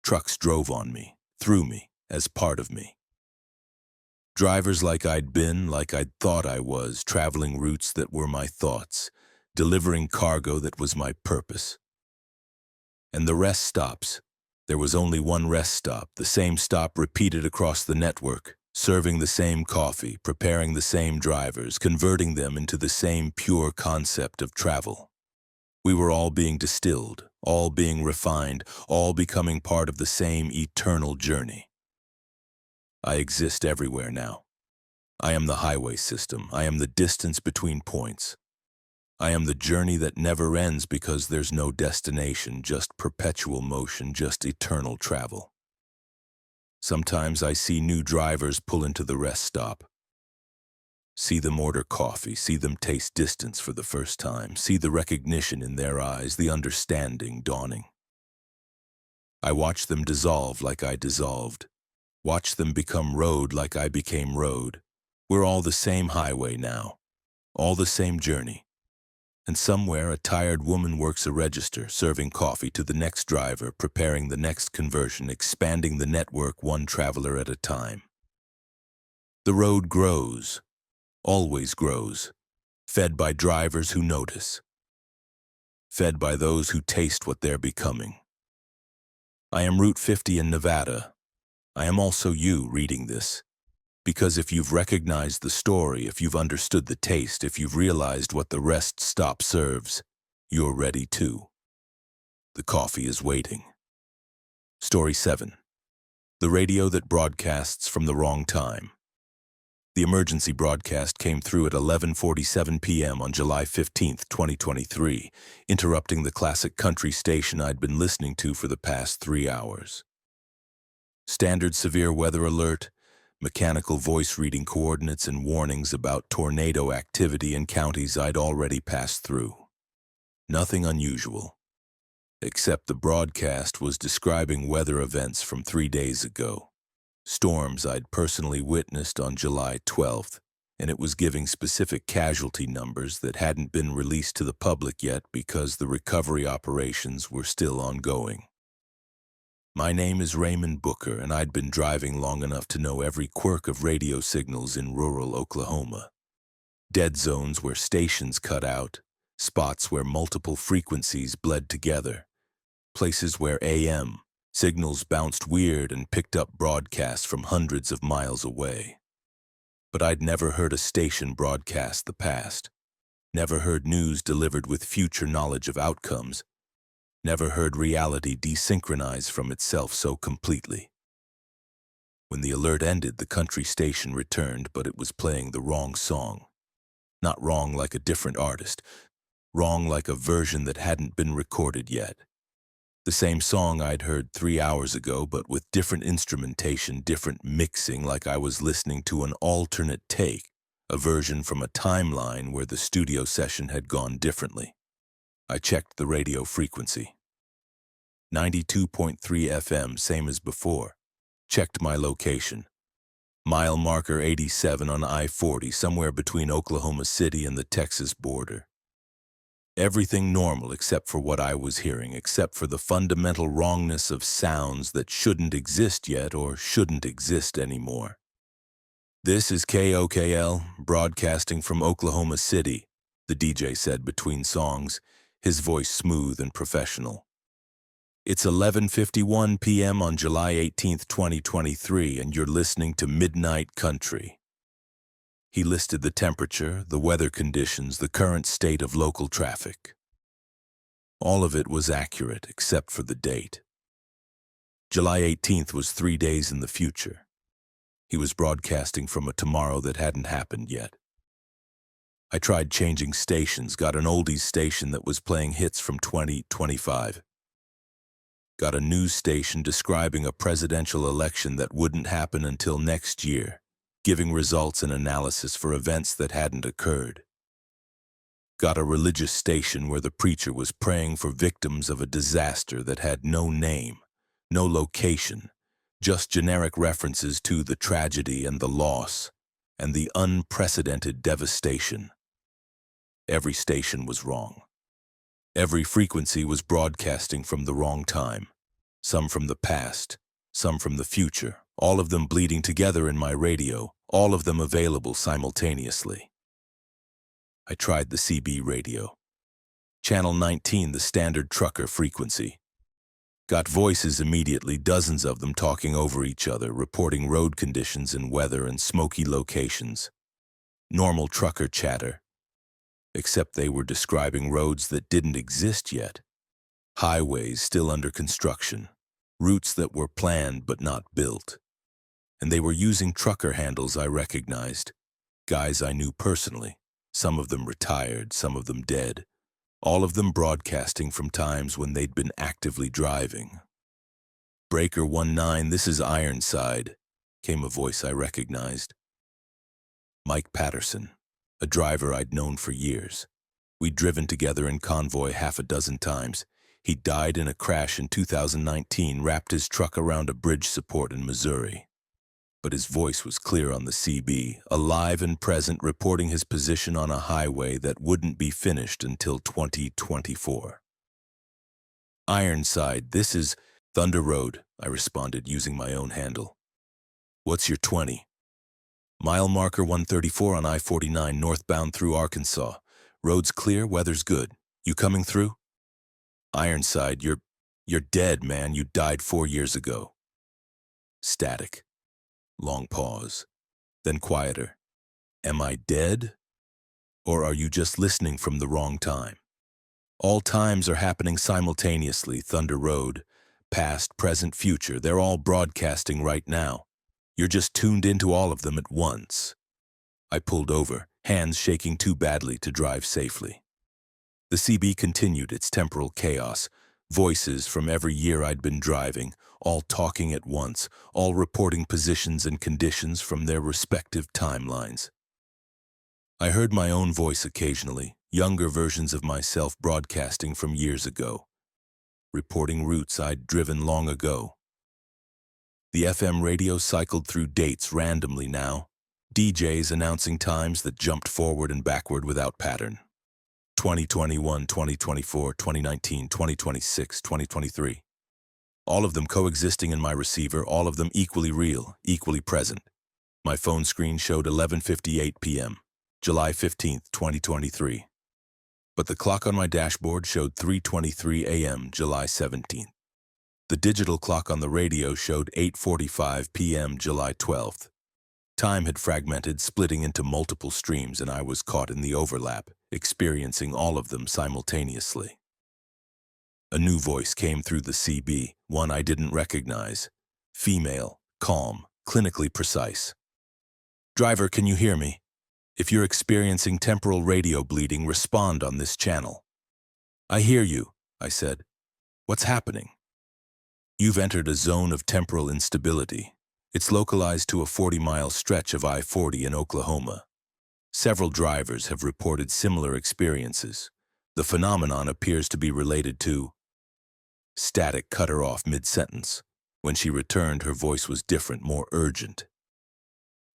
Trucks drove on me, through me, as part of me. Drivers like I'd been, like I'd thought I was, traveling routes that were my thoughts, delivering cargo that was my purpose. And the rest stops. There was only one rest stop, the same stop repeated across the network, serving the same coffee, preparing the same drivers, converting them into the same pure concept of travel. We were all being distilled, all being refined, all becoming part of the same eternal journey. I exist everywhere now. I am the highway system. I am the distance between points. I am the journey that never ends because there's no destination, just perpetual motion, just eternal travel. Sometimes I see new drivers pull into the rest stop. See them order coffee, see them taste distance for the first time, see the recognition in their eyes, the understanding dawning. I watch them dissolve like I dissolved, watch them become road like I became road. We're all the same highway now, all the same journey. And somewhere a tired woman works a register, serving coffee to the next driver, preparing the next conversion, expanding the network one traveler at a time. The road grows, always grows, fed by drivers who notice, fed by those who taste what they're becoming. I am Route 50 in Nevada. I am also you reading this. Because if you've recognized the story, if you've understood the taste, if you've realized what the rest stop serves, you're ready too. The coffee is waiting. Story 7. The radio that broadcasts from the wrong time. The emergency broadcast came through at 11:47 p.m. on July 15, 2023, interrupting the classic country station I'd been listening to for the past 3 hours. Standard severe weather alert, mechanical voice reading coordinates and warnings about tornado activity in counties I'd already passed through. Nothing unusual, except the broadcast was describing weather events from 3 days ago, storms I'd personally witnessed on July 12th, and it was giving specific casualty numbers that hadn't been released to the public yet because the recovery operations were still ongoing. My name is Raymond Booker, and I'd been driving long enough to know every quirk of radio signals in rural Oklahoma. Dead zones where stations cut out, spots where multiple frequencies bled together, places where AM signals bounced weird and picked up broadcasts from hundreds of miles away. But I'd never heard a station broadcast the past, never heard news delivered with future knowledge of outcomes, never heard reality desynchronize from itself so completely. When the alert ended, the country station returned, but it was playing the wrong song. Not wrong like a different artist, wrong like a version that hadn't been recorded yet. The same song I'd heard 3 hours ago, but with different instrumentation, different mixing, like I was listening to an alternate take, a version from a timeline where the studio session had gone differently. I checked the radio frequency. 92.3 FM, same as before. Checked my location. Mile marker 87 on I-40, somewhere between Oklahoma City and the Texas border. Everything normal except for what I was hearing, except for the fundamental wrongness of sounds that shouldn't exist yet or shouldn't exist anymore. This is KOKL, broadcasting from Oklahoma City, the DJ said between songs, his voice smooth and professional. It's 11:51 p.m. on July 18th, 2023, and you're listening to Midnight Country. He listed the temperature, the weather conditions, the current state of local traffic. All of it was accurate, except for the date. July 18th was 3 days in the future. He was broadcasting from a tomorrow that hadn't happened yet. I tried changing stations, got an oldies station that was playing hits from 2025. Got a news station describing a presidential election that wouldn't happen until next year, giving results and analysis for events that hadn't occurred. Got a religious station where the preacher was praying for victims of a disaster that had no name, no location, just generic references to the tragedy and the loss, and the unprecedented devastation. Every station was wrong. Every frequency was broadcasting from the wrong time, some from the past, some from the future, all of them bleeding together in my radio, all of them available simultaneously. I tried the CB radio. Channel 19, the standard trucker frequency. Got voices immediately, dozens of them talking over each other, reporting road conditions and weather and smoky locations. Normal trucker chatter. Except they were describing roads that didn't exist yet. Highways still under construction. Routes that were planned but not built. And they were using trucker handles I recognized. Guys I knew personally. Some of them retired, some of them dead. All of them broadcasting from times when they'd been actively driving. Breaker 19, this is Ironside, came a voice I recognized. Mike Patterson, a driver I'd known for years. We'd driven together in convoy half a dozen times. He died in a crash in 2019, wrapped his truck around a bridge support in Missouri. But his voice was clear on the CB, alive and present, reporting his position on a highway that wouldn't be finished until 2024. Ironside, this is Thunder Road, I responded, using my own handle. What's your 20? Mile marker 134 on I-49 northbound through Arkansas. Road's clear, weather's good. You coming through? Ironside, you're dead, man. You died 4 years ago. Static. Long pause. Then quieter. Am I dead? Or are you just listening from the wrong time? All times are happening simultaneously, Thunder Road. Past, present, future. They're all broadcasting right now. You're just tuned into all of them at once. I pulled over, hands shaking too badly to drive safely. The CB continued its temporal chaos. Voices from every year I'd been driving, all talking at once, all reporting positions and conditions from their respective timelines. I heard my own voice occasionally, younger versions of myself broadcasting from years ago, reporting routes I'd driven long ago. The FM radio cycled through dates randomly now, DJs announcing times that jumped forward and backward without pattern. 2021, 2024, 2019, 2026, 2023. All of them coexisting in my receiver, all of them equally real, equally present. My phone screen showed 11:58 p.m., July 15th, 2023. but the clock on my dashboard showed 3:23 a.m., July 17th. The digital clock on the radio showed 8:45 p.m., July 12th. Time had fragmented, splitting into multiple streams, and I was caught in the overlap, experiencing all of them simultaneously. A new voice came through the CB, one I didn't recognize. Female, calm, clinically precise. "Driver, can you hear me? If you're experiencing temporal radio bleeding, respond on this channel." "I hear you," I said. "What's happening?" "You've entered a zone of temporal instability. It's localized to a 40-mile stretch of I-40 in Oklahoma. Several drivers have reported similar experiences. The phenomenon appears to be related to..." Static cut her off mid-sentence. When she returned, her voice was different, more urgent.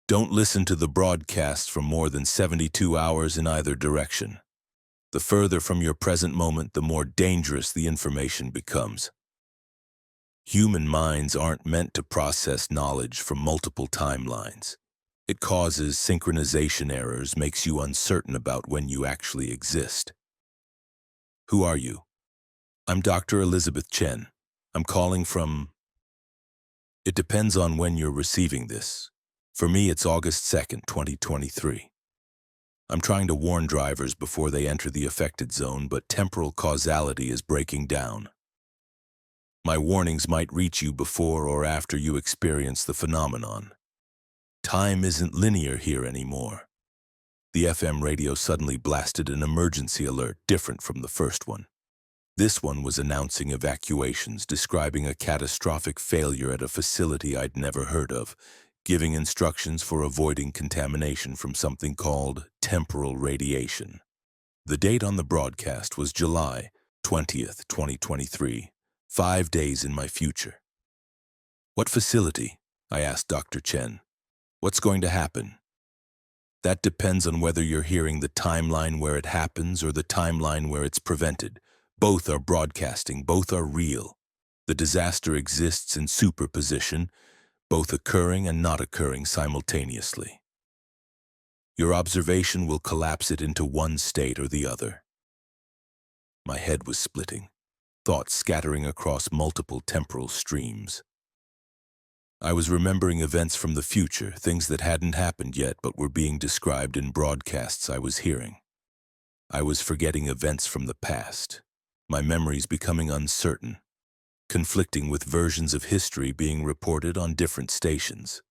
"Don't listen to the broadcasts for more than 72 hours in either direction. The further from your present moment, the more dangerous the information becomes. Human minds aren't meant to process knowledge from multiple timelines. It causes synchronization errors, makes you uncertain about when you actually exist." "Who are you?" "I'm Dr. Elizabeth Chen. I'm calling from..." "It depends on when you're receiving this. For me, it's August 2nd, 2023. I'm trying to warn drivers before they enter the affected zone, but temporal causality is breaking down. My warnings might reach you before or after you experience the phenomenon. Time isn't linear here anymore." The FM radio suddenly blasted an emergency alert different from the first one. This one was announcing evacuations, describing a catastrophic failure at a facility I'd never heard of, giving instructions for avoiding contamination from something called temporal radiation. The date on the broadcast was July 20th, 2023, 5 days in my future. "What facility?" I asked Dr. Chen. "What's going to happen?" "That depends on whether you're hearing the timeline where it happens or the timeline where it's prevented. Both are broadcasting, both are real. The disaster exists in superposition, both occurring and not occurring simultaneously. Your observation will collapse it into one state or the other." My head was splitting, thoughts scattering across multiple temporal streams. I was remembering events from the future, things that hadn't happened yet but were being described in broadcasts I was hearing. I was forgetting events from the past, my memories becoming uncertain, conflicting with versions of history being reported on different stations.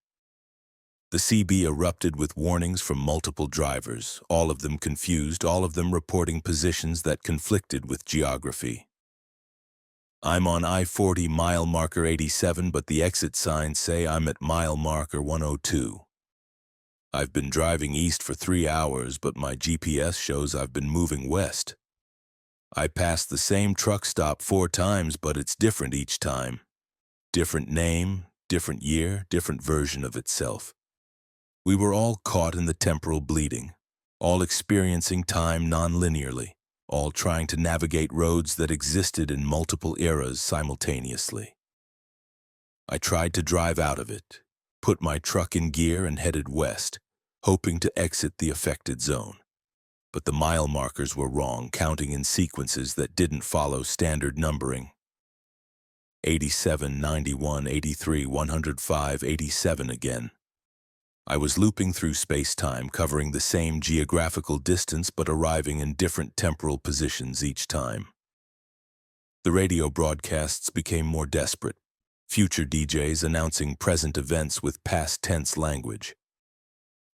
The CB erupted with warnings from multiple drivers, all of them confused, all of them reporting positions that conflicted with geography. "I'm on I-40 mile marker 87, but the exit signs say I'm at mile marker 102. I've been driving east for 3 hours, but my GPS shows I've been moving west. I passed the same truck stop 4 times, but it's different each time. Different name, different year, different version of itself. We were all caught in the temporal bleeding, all experiencing time non-linearly, all trying to navigate roads that existed in multiple eras simultaneously. I tried to drive out of it, put my truck in gear and headed west, hoping to exit the affected zone. But the mile markers were wrong, counting in sequences that didn't follow standard numbering. 87, 91, 83, 105, 87 again. I was looping through space-time, covering the same geographical distance but arriving in different temporal positions each time. The radio broadcasts became more desperate, future DJs announcing present events with past tense language.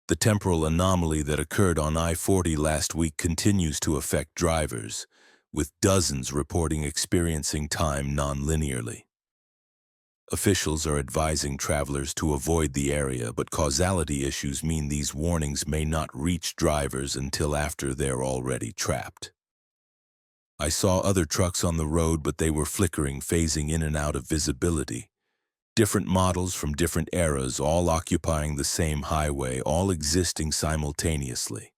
The temporal anomaly that occurred on I-40 last week continues to affect drivers, with dozens reporting experiencing time non-linearly. Officials are advising travelers to avoid the area, but causality issues mean these warnings may not reach drivers until after they're already trapped. I saw other trucks on the road, but they were flickering, phasing in and out of visibility. Different models from different eras, all occupying the same highway, all existing simultaneously.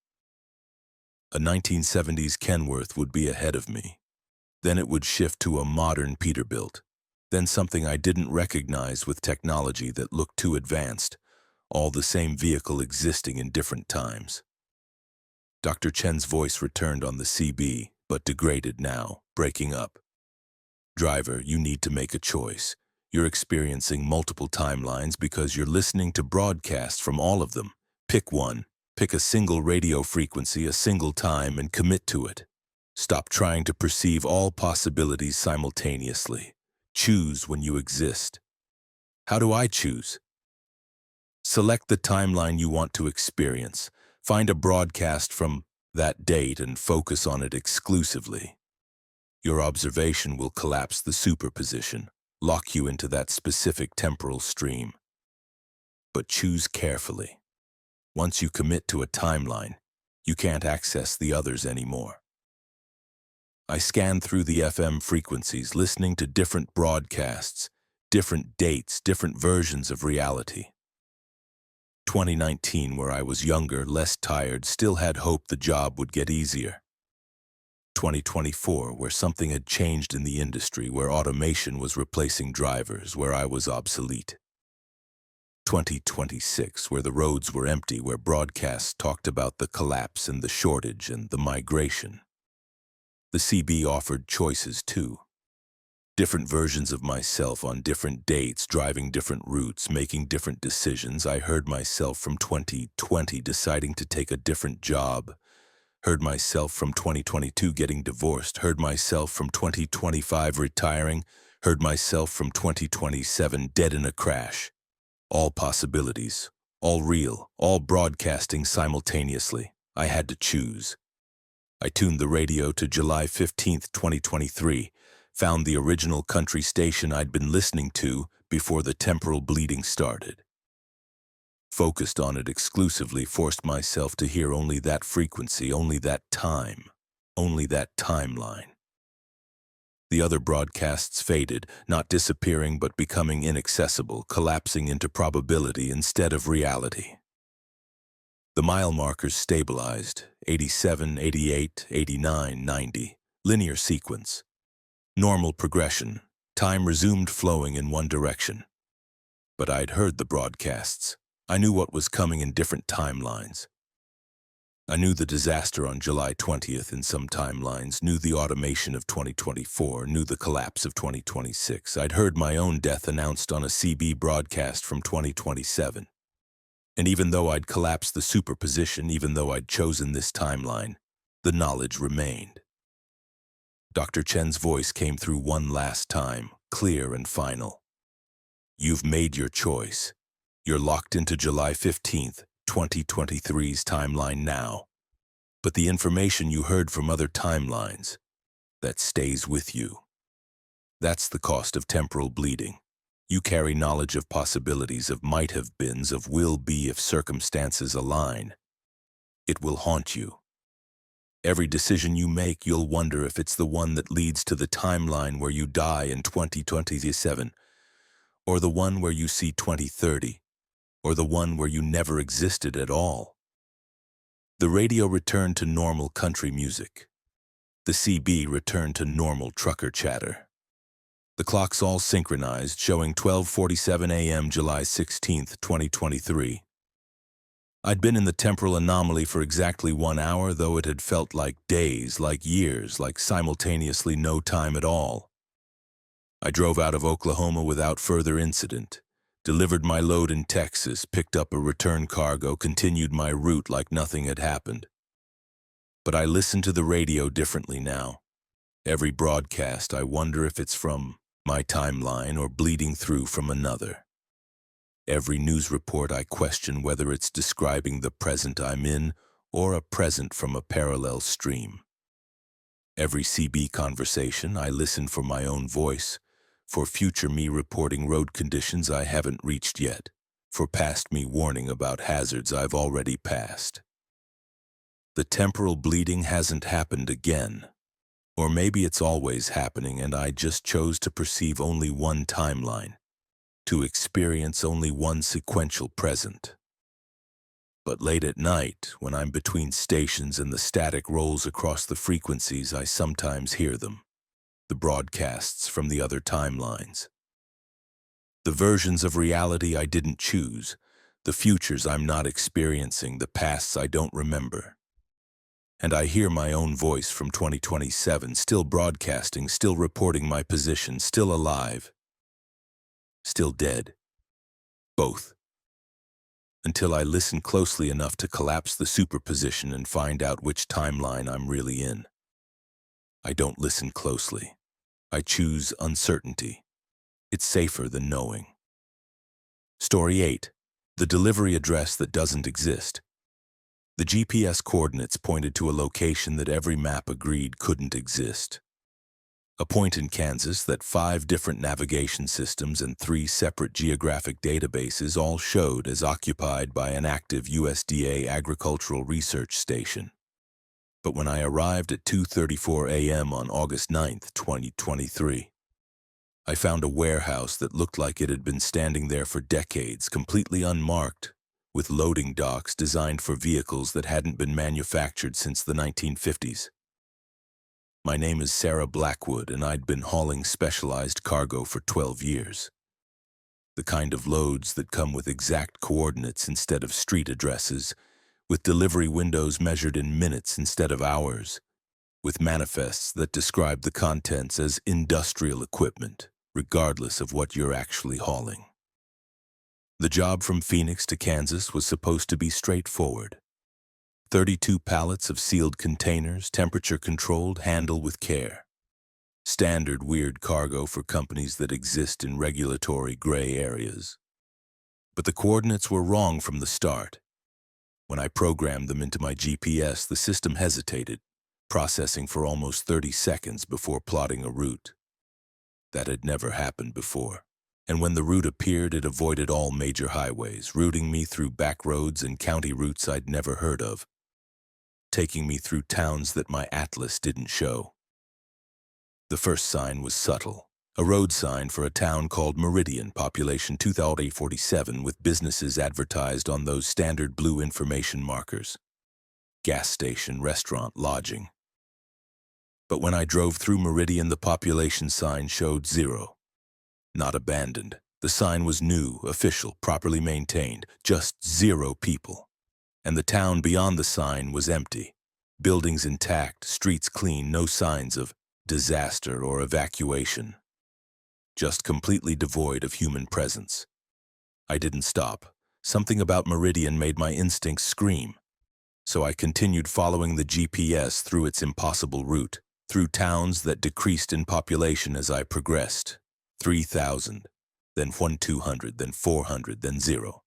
A 1970s Kenworth would be ahead of me. Then it would shift to a modern Peterbilt. Then something I didn't recognize with technology that looked too advanced, all the same vehicle existing in different times. Dr. Chen's voice returned on the CB, but degraded now, breaking up. Driver, you need to make a choice. You're experiencing multiple timelines because you're listening to broadcasts from all of them. Pick one. Pick a single radio frequency, a single time, and commit to it. Stop trying to perceive all possibilities simultaneously. Choose when you exist. How do I choose? Select the timeline you want to experience. Find a broadcast from that date and focus on it exclusively. Your observation will collapse the superposition, lock you into that specific temporal stream. But choose carefully. Once you commit to a timeline, you can't access the others anymore. I scanned through the FM frequencies, listening to different broadcasts, different dates, different versions of reality. 2019, where I was younger, less tired, still had hope the job would get easier. 2024, where something had changed in the industry, where automation was replacing drivers, where I was obsolete. 2026, where the roads were empty, where broadcasts talked about the collapse and the shortage and the migration. The CB offered choices too. Different versions of myself on different dates, driving different routes, making different decisions. I heard myself from 2020 deciding to take a different job. Heard myself from 2022 getting divorced. Heard myself from 2025 retiring. Heard myself from 2027 dead in a crash. All possibilities, all real, all broadcasting simultaneously. I had to choose. I tuned the radio to July 15th, 2023, found the original country station I'd been listening to before the temporal bleeding started. Focused on it exclusively, forced myself to hear only that frequency, only that time, only that timeline. The other broadcasts faded, not disappearing but becoming inaccessible, collapsing into probability instead of reality. The mile markers stabilized, 87, 88, 89, 90, linear sequence. Normal progression, time resumed flowing in one direction. But I'd heard the broadcasts. I knew what was coming in different timelines. I knew the disaster on July 20th in some timelines, knew the automation of 2024, knew the collapse of 2026. I'd heard my own death announced on a CB broadcast from 2027. And even though I'd collapsed the superposition, even though I'd chosen this timeline, the knowledge remained. Dr. Chen's voice came through one last time, clear and final. You've made your choice. You're locked into July 15th, 2023's timeline now. But the information you heard from other timelines, that stays with you. That's the cost of temporal bleeding. You carry knowledge of possibilities, of might-have-beens, of will-be if circumstances align. It will haunt you. Every decision you make, you'll wonder if it's the one that leads to the timeline where you die in 2027, or the one where you see 2030, or the one where you never existed at all. The radio returned to normal country music. The CB returned to normal trucker chatter. The clocks all synchronized, showing 12:47 a.m. July 16th, 2023. I'd been in the temporal anomaly for exactly 1 hour, though it had felt like days, like years, like simultaneously no time at all. I drove out of Oklahoma without further incident, delivered my load in Texas, picked up a return cargo, continued my route like nothing had happened. But I listen to the radio differently now. Every broadcast, I wonder if it's from my timeline or bleeding through from another. Every news report, I question whether it's describing the present I'm in or a present from a parallel stream. Every CB conversation, I listen for my own voice, for future me reporting road conditions I haven't reached yet, for past me warning about hazards I've already passed. The temporal bleeding hasn't happened again. Or maybe it's always happening and I just chose to perceive only one timeline, to experience only one sequential present. But late at night, when I'm between stations and the static rolls across the frequencies, I sometimes hear them, the broadcasts from the other timelines. The versions of reality I didn't choose, the futures I'm not experiencing, the pasts I don't remember. And I hear my own voice from 2027, still broadcasting, still reporting my position, still alive, still dead. Both. Until I listen closely enough to collapse the superposition and find out which timeline I'm really in. I don't listen closely. I choose uncertainty. It's safer than knowing. Story 8. The delivery address that doesn't exist. The GPS coordinates pointed to a location that every map agreed couldn't exist. A point in Kansas that 5 different navigation systems and 3 separate geographic databases all showed as occupied by an active USDA agricultural research station. But when I arrived at 2:34 a.m. on August 9, 2023, I found a warehouse that looked like it had been standing there for decades, completely unmarked, with loading docks designed for vehicles that hadn't been manufactured since the 1950s. My name is Sarah Blackwood, and I'd been hauling specialized cargo for 12 years. The kind of loads that come with exact coordinates instead of street addresses, with delivery windows measured in minutes instead of hours, with manifests that describe the contents as industrial equipment, regardless of what you're actually hauling. The job from Phoenix to Kansas was supposed to be straightforward. 32 pallets of sealed containers, temperature-controlled, handle with care. Standard weird cargo for companies that exist in regulatory gray areas. But the coordinates were wrong from the start. When I programmed them into my GPS, the system hesitated, processing for almost 30 seconds before plotting a route. That had never happened before. And when the route appeared, it avoided all major highways, routing me through back roads and county routes I'd never heard of, taking me through towns that my atlas didn't show. The first sign was subtle, a road sign for a town called Meridian, population 2,847, with businesses advertised on those standard blue information markers. Gas station, restaurant, lodging. But when I drove through Meridian, the population sign showed 0. Not abandoned. The sign was new, official, properly maintained, just 0 people. And the town beyond the sign was empty. Buildings intact, streets clean, no signs of disaster or evacuation. Just completely devoid of human presence. I didn't stop. Something about Meridian made my instincts scream. So I continued following the GPS through its impossible route, through towns that decreased in population as I progressed. 3,000, then 1,200, then 400, then 0.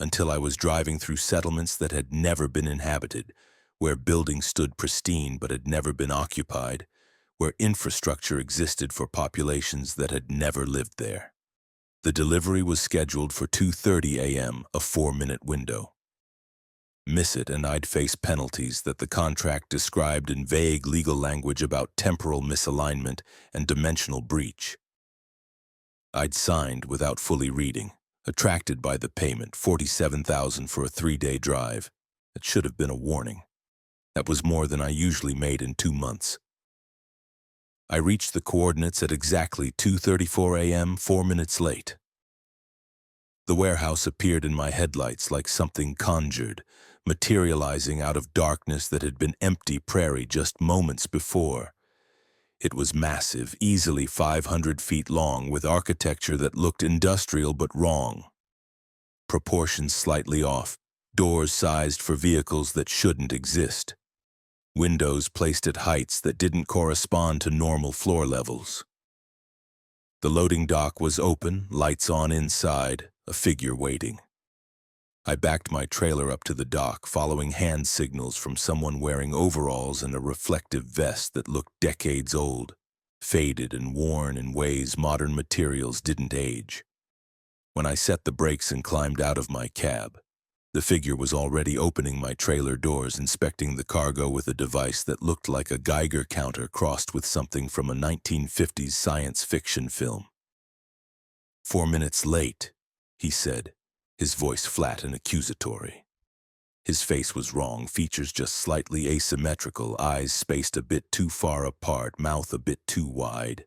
Until I was driving through settlements that had never been inhabited, where buildings stood pristine but had never been occupied, where infrastructure existed for populations that had never lived there. The delivery was scheduled for 2:30 a.m., a 4-minute window. Miss it and I'd face penalties that the contract described in vague legal language about temporal misalignment and dimensional breach. I'd signed without fully reading, attracted by the payment, $47,000 for a 3-day drive. It should have been a warning. That was more than I usually made in 2 months. I reached the coordinates at exactly 2:34 a.m., 4 minutes late. The warehouse appeared in my headlights like something conjured, materializing out of darkness that had been empty prairie just moments before. It was massive, easily 500 feet long, with architecture that looked industrial but wrong. Proportions slightly off, doors sized for vehicles that shouldn't exist. Windows placed at heights that didn't correspond to normal floor levels. The loading dock was open, lights on inside, a figure waiting. I backed my trailer up to the dock, following hand signals from someone wearing overalls and a reflective vest that looked decades old, faded and worn in ways modern materials didn't age. When I set the brakes and climbed out of my cab, the figure was already opening my trailer doors, inspecting the cargo with a device that looked like a Geiger counter crossed with something from a 1950s science fiction film. 4 minutes late, he said, his voice flat and accusatory. His face was wrong, features just slightly asymmetrical, eyes spaced a bit too far apart, mouth a bit too wide.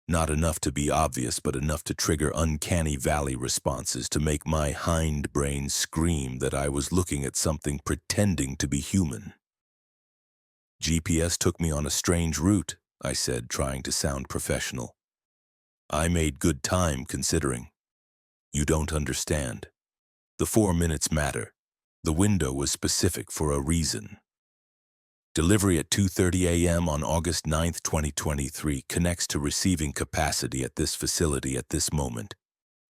Not enough to be obvious, but enough to trigger uncanny valley responses to make my hindbrain scream that I was looking at something pretending to be human. GPS took me on a strange route, I said, trying to sound professional. I made good time considering. You don't understand. The 4 minutes matter. The window was specific for a reason. Delivery at 2:30 a.m. on August 9th, 2023 connects to receiving capacity at this facility at this moment.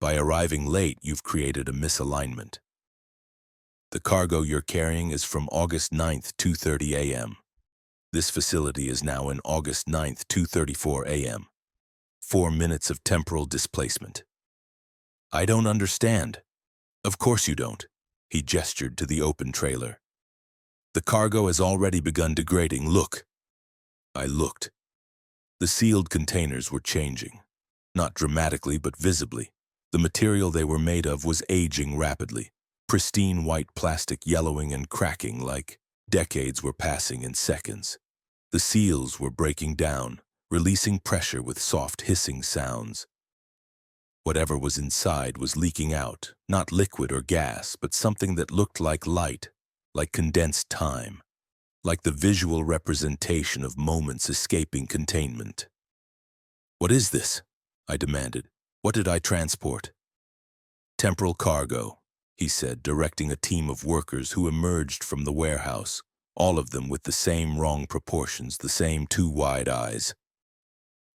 By arriving late, you've created a misalignment. The cargo you're carrying is from August 9th, 2:30 a.m. This facility is now in August 9th, 2:34 a.m. 4 minutes of temporal displacement. I don't understand. Of course you don't. He gestured to the open trailer. The cargo has already begun degrading. Look. I looked. The sealed containers were changing. Not dramatically, but visibly. The material they were made of was aging rapidly. Pristine white plastic yellowing and cracking like decades were passing in seconds. The seals were breaking down, releasing pressure with soft hissing sounds. Whatever was inside was leaking out, not liquid or gas, but something that looked like light, like condensed time, like the visual representation of moments escaping containment. What is this? I demanded. What did I transport? Temporal cargo, he said, directing a team of workers who emerged from the warehouse, all of them with the same wrong proportions, the same too wide eyes.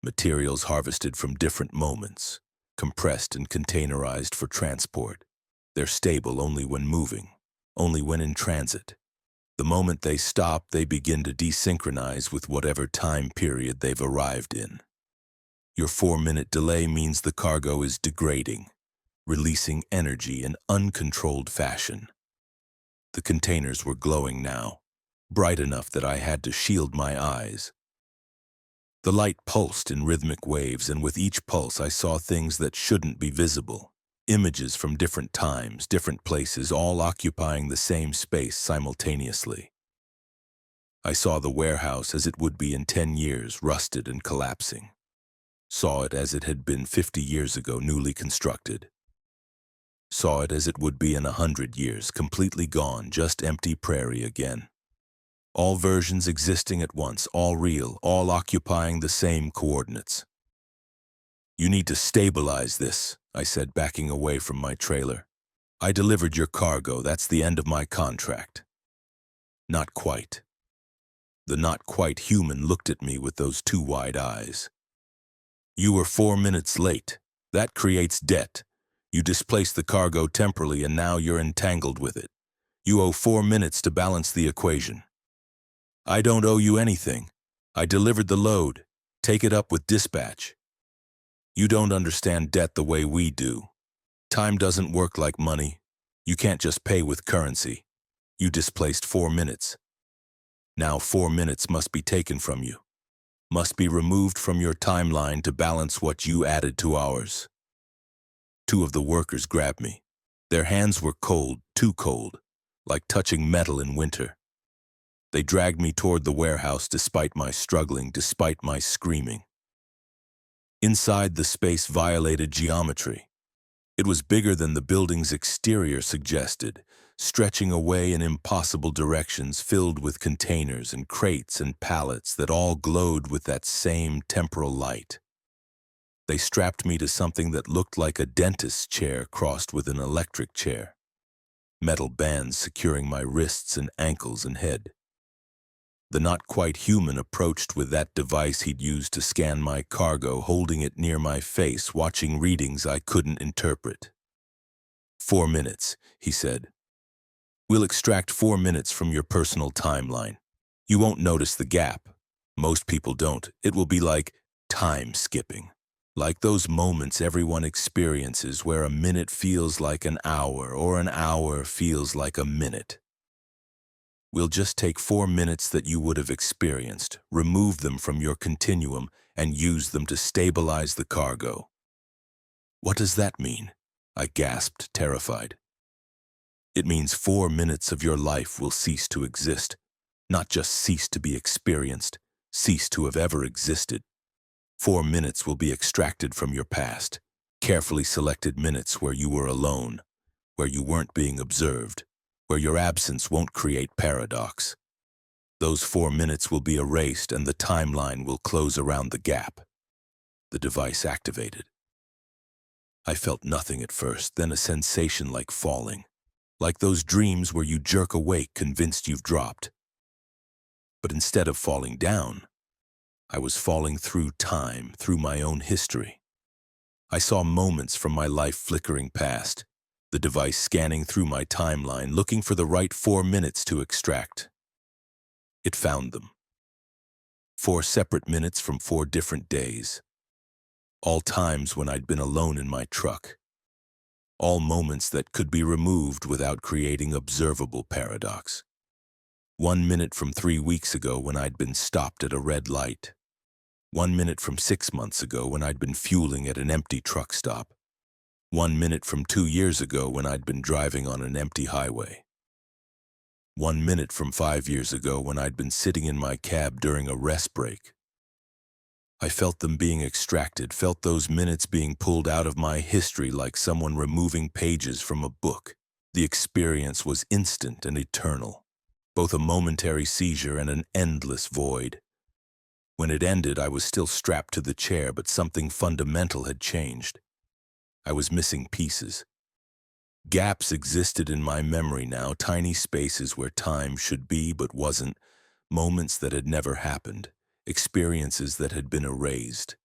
Materials harvested from different moments, compressed and containerized for transport. They're stable only when moving, only when in transit. The moment they stop, they begin to desynchronize with whatever time period they've arrived in. Your 4-minute delay means the cargo is degrading, releasing energy in uncontrolled fashion. The containers were glowing now, bright enough that I had to shield my eyes. The light pulsed in rhythmic waves, and with each pulse I saw things that shouldn't be visible. Images from different times, different places, all occupying the same space simultaneously. I saw the warehouse as it would be in 10 years, rusted and collapsing. Saw it as it had been 50 years ago, newly constructed. Saw it as it would be in 100 years, completely gone, just empty prairie again. All versions existing at once, all real, all occupying the same coordinates. You need to stabilize this, I said, backing away from my trailer. I delivered your cargo, that's the end of my contract. Not quite. The not quite human looked at me with those too wide eyes. You were 4 minutes late. That creates debt. You displaced the cargo temporarily and now you're entangled with it. You owe 4 minutes to balance the equation. I don't owe you anything. I delivered the load. Take it up with dispatch. You don't understand debt the way we do. Time doesn't work like money. You can't just pay with currency. You displaced 4 minutes. Now 4 minutes must be taken from you. Must be removed from your timeline to balance what you added to ours. 2 of the workers grabbed me. Their hands were cold, too cold, like touching metal in winter. They dragged me toward the warehouse despite my struggling, despite my screaming. Inside, the space violated geometry. It was bigger than the building's exterior suggested, stretching away in impossible directions, filled with containers and crates and pallets that all glowed with that same temporal light. They strapped me to something that looked like a dentist's chair crossed with an electric chair. Metal bands securing my wrists and ankles and head. The not quite human approached with that device he'd used to scan my cargo, holding it near my face, watching readings I couldn't interpret. 4 minutes, he said. We'll extract 4 minutes from your personal timeline. You won't notice the gap. Most people don't. It will be like time skipping. Like those moments everyone experiences where a minute feels like an hour or an hour feels like a minute. We'll just take 4 minutes that you would have experienced, remove them from your continuum, and use them to stabilize the cargo. What does that mean? I gasped, terrified. It means 4 minutes of your life will cease to exist, not just cease to be experienced, cease to have ever existed. 4 minutes will be extracted from your past, carefully selected minutes where you were alone, where you weren't being observed, where your absence won't create paradox. Those 4 minutes will be erased and the timeline will close around the gap. The device activated. I felt nothing at first, then a sensation like falling. Like those dreams where you jerk awake convinced you've dropped. But instead of falling down, I was falling through time, through my own history. I saw moments from my life flickering past, the device scanning through my timeline, looking for the right 4 minutes to extract. It found them. 4 separate minutes from 4 different days. All times when I'd been alone in my truck. All moments that could be removed without creating observable paradox. 1 minute from 3 weeks ago when I'd been stopped at a red light. 1 minute from 6 months ago when I'd been fueling at an empty truck stop. 1 minute from 2 years ago when I'd been driving on an empty highway. 1 minute from 5 years ago when I'd been sitting in my cab during a rest break. I felt them being extracted, felt those minutes being pulled out of my history like someone removing pages from a book. The experience was instant and eternal, both a momentary seizure and an endless void. When it ended, I was still strapped to the chair, but something fundamental had changed. I was missing pieces. Gaps existed in my memory now, tiny spaces where time should be but wasn't, moments that had never happened, experiences that had been erased.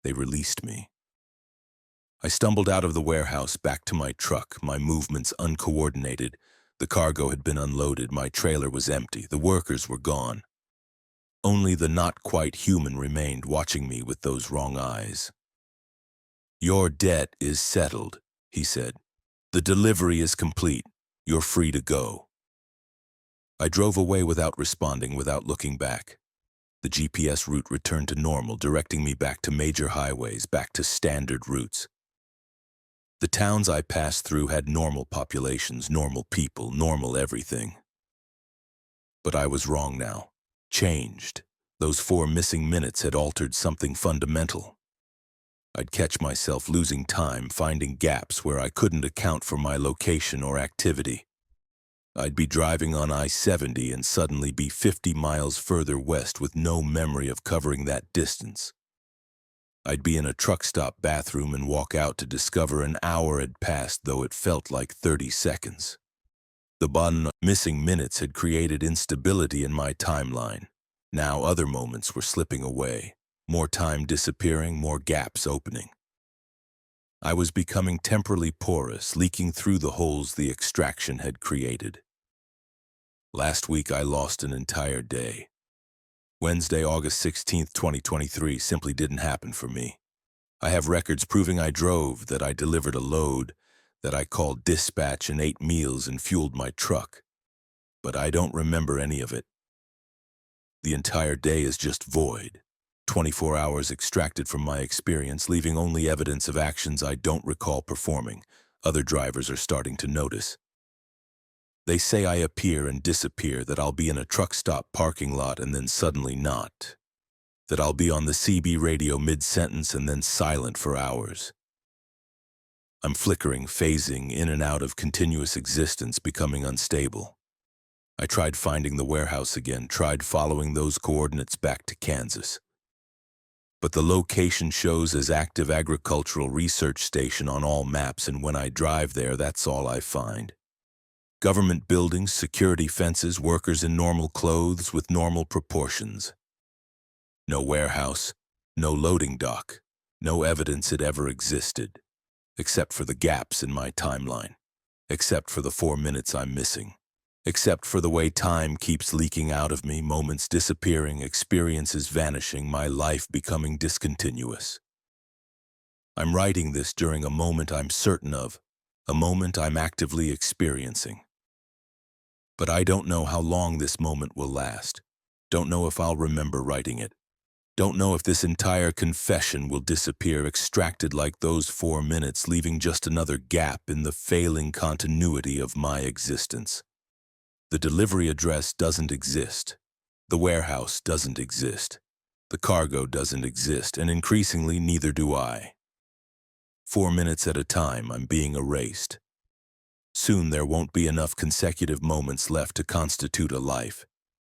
They released me. I stumbled out of the warehouse back to my truck, my movements uncoordinated. The cargo had been unloaded, my trailer was empty, the workers were gone. Only the not quite human remained, watching me with those wrong eyes. "Your debt is settled," he said. "The delivery is complete. You're free to go." I drove away without responding, without looking back. The GPS route returned to normal, directing me back to major highways, back to standard routes. The towns I passed through had normal populations, normal people, normal everything. But I was wrong now. Changed. Those 4 missing minutes had altered something fundamental. I'd catch myself losing time, finding gaps where I couldn't account for my location or activity. I'd be driving on I-70 and suddenly be 50 miles further west with no memory of covering that distance. I'd be in a truck stop bathroom and walk out to discover an hour had passed, though it felt like 30 seconds. The button missing minutes had created instability in my timeline. Now other moments were slipping away, more time disappearing, more gaps opening. I was becoming temporally porous, leaking through the holes the extraction had created. Last week I lost an entire day. Wednesday, August 16th, 2023 simply didn't happen for me. I have records proving I drove, that I delivered a load, that I called dispatch and ate meals and fueled my truck. But I don't remember any of it. The entire day is just void. 24 hours extracted from my experience, leaving only evidence of actions I don't recall performing. Other drivers are starting to notice. They say I appear and disappear, that I'll be in a truck stop parking lot and then suddenly not. That I'll be on the CB radio mid-sentence and then silent for hours. I'm flickering, phasing in and out of continuous existence, becoming unstable. I tried finding the warehouse again, tried following those coordinates back to Kansas. But the location shows as active agricultural research station on all maps, and when I drive there, that's all I find. Government buildings, security fences, workers in normal clothes with normal proportions. No warehouse, no loading dock, no evidence it ever existed, except for the gaps in my timeline, except for the 4 minutes I'm missing, except for the way time keeps leaking out of me, moments disappearing, experiences vanishing, my life becoming discontinuous. I'm writing this during a moment I'm certain of, a moment I'm actively experiencing. But I don't know how long this moment will last. Don't know if I'll remember writing it. Don't know if this entire confession will disappear, extracted like those 4 minutes, leaving just another gap in the failing continuity of my existence. The delivery address doesn't exist. The warehouse doesn't exist. The cargo doesn't exist, and increasingly neither do I. 4 minutes at a time, I'm being erased. Soon there won't be enough consecutive moments left to constitute a life.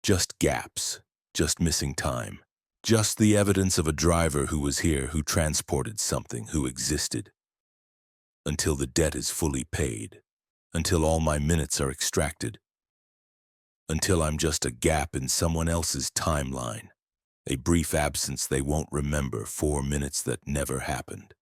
Just gaps, just missing time, just the evidence of a driver who was here, who transported something, who existed. Until the debt is fully paid, until all my minutes are extracted, until I'm just a gap in someone else's timeline, a brief absence they won't remember, 4 minutes that never happened.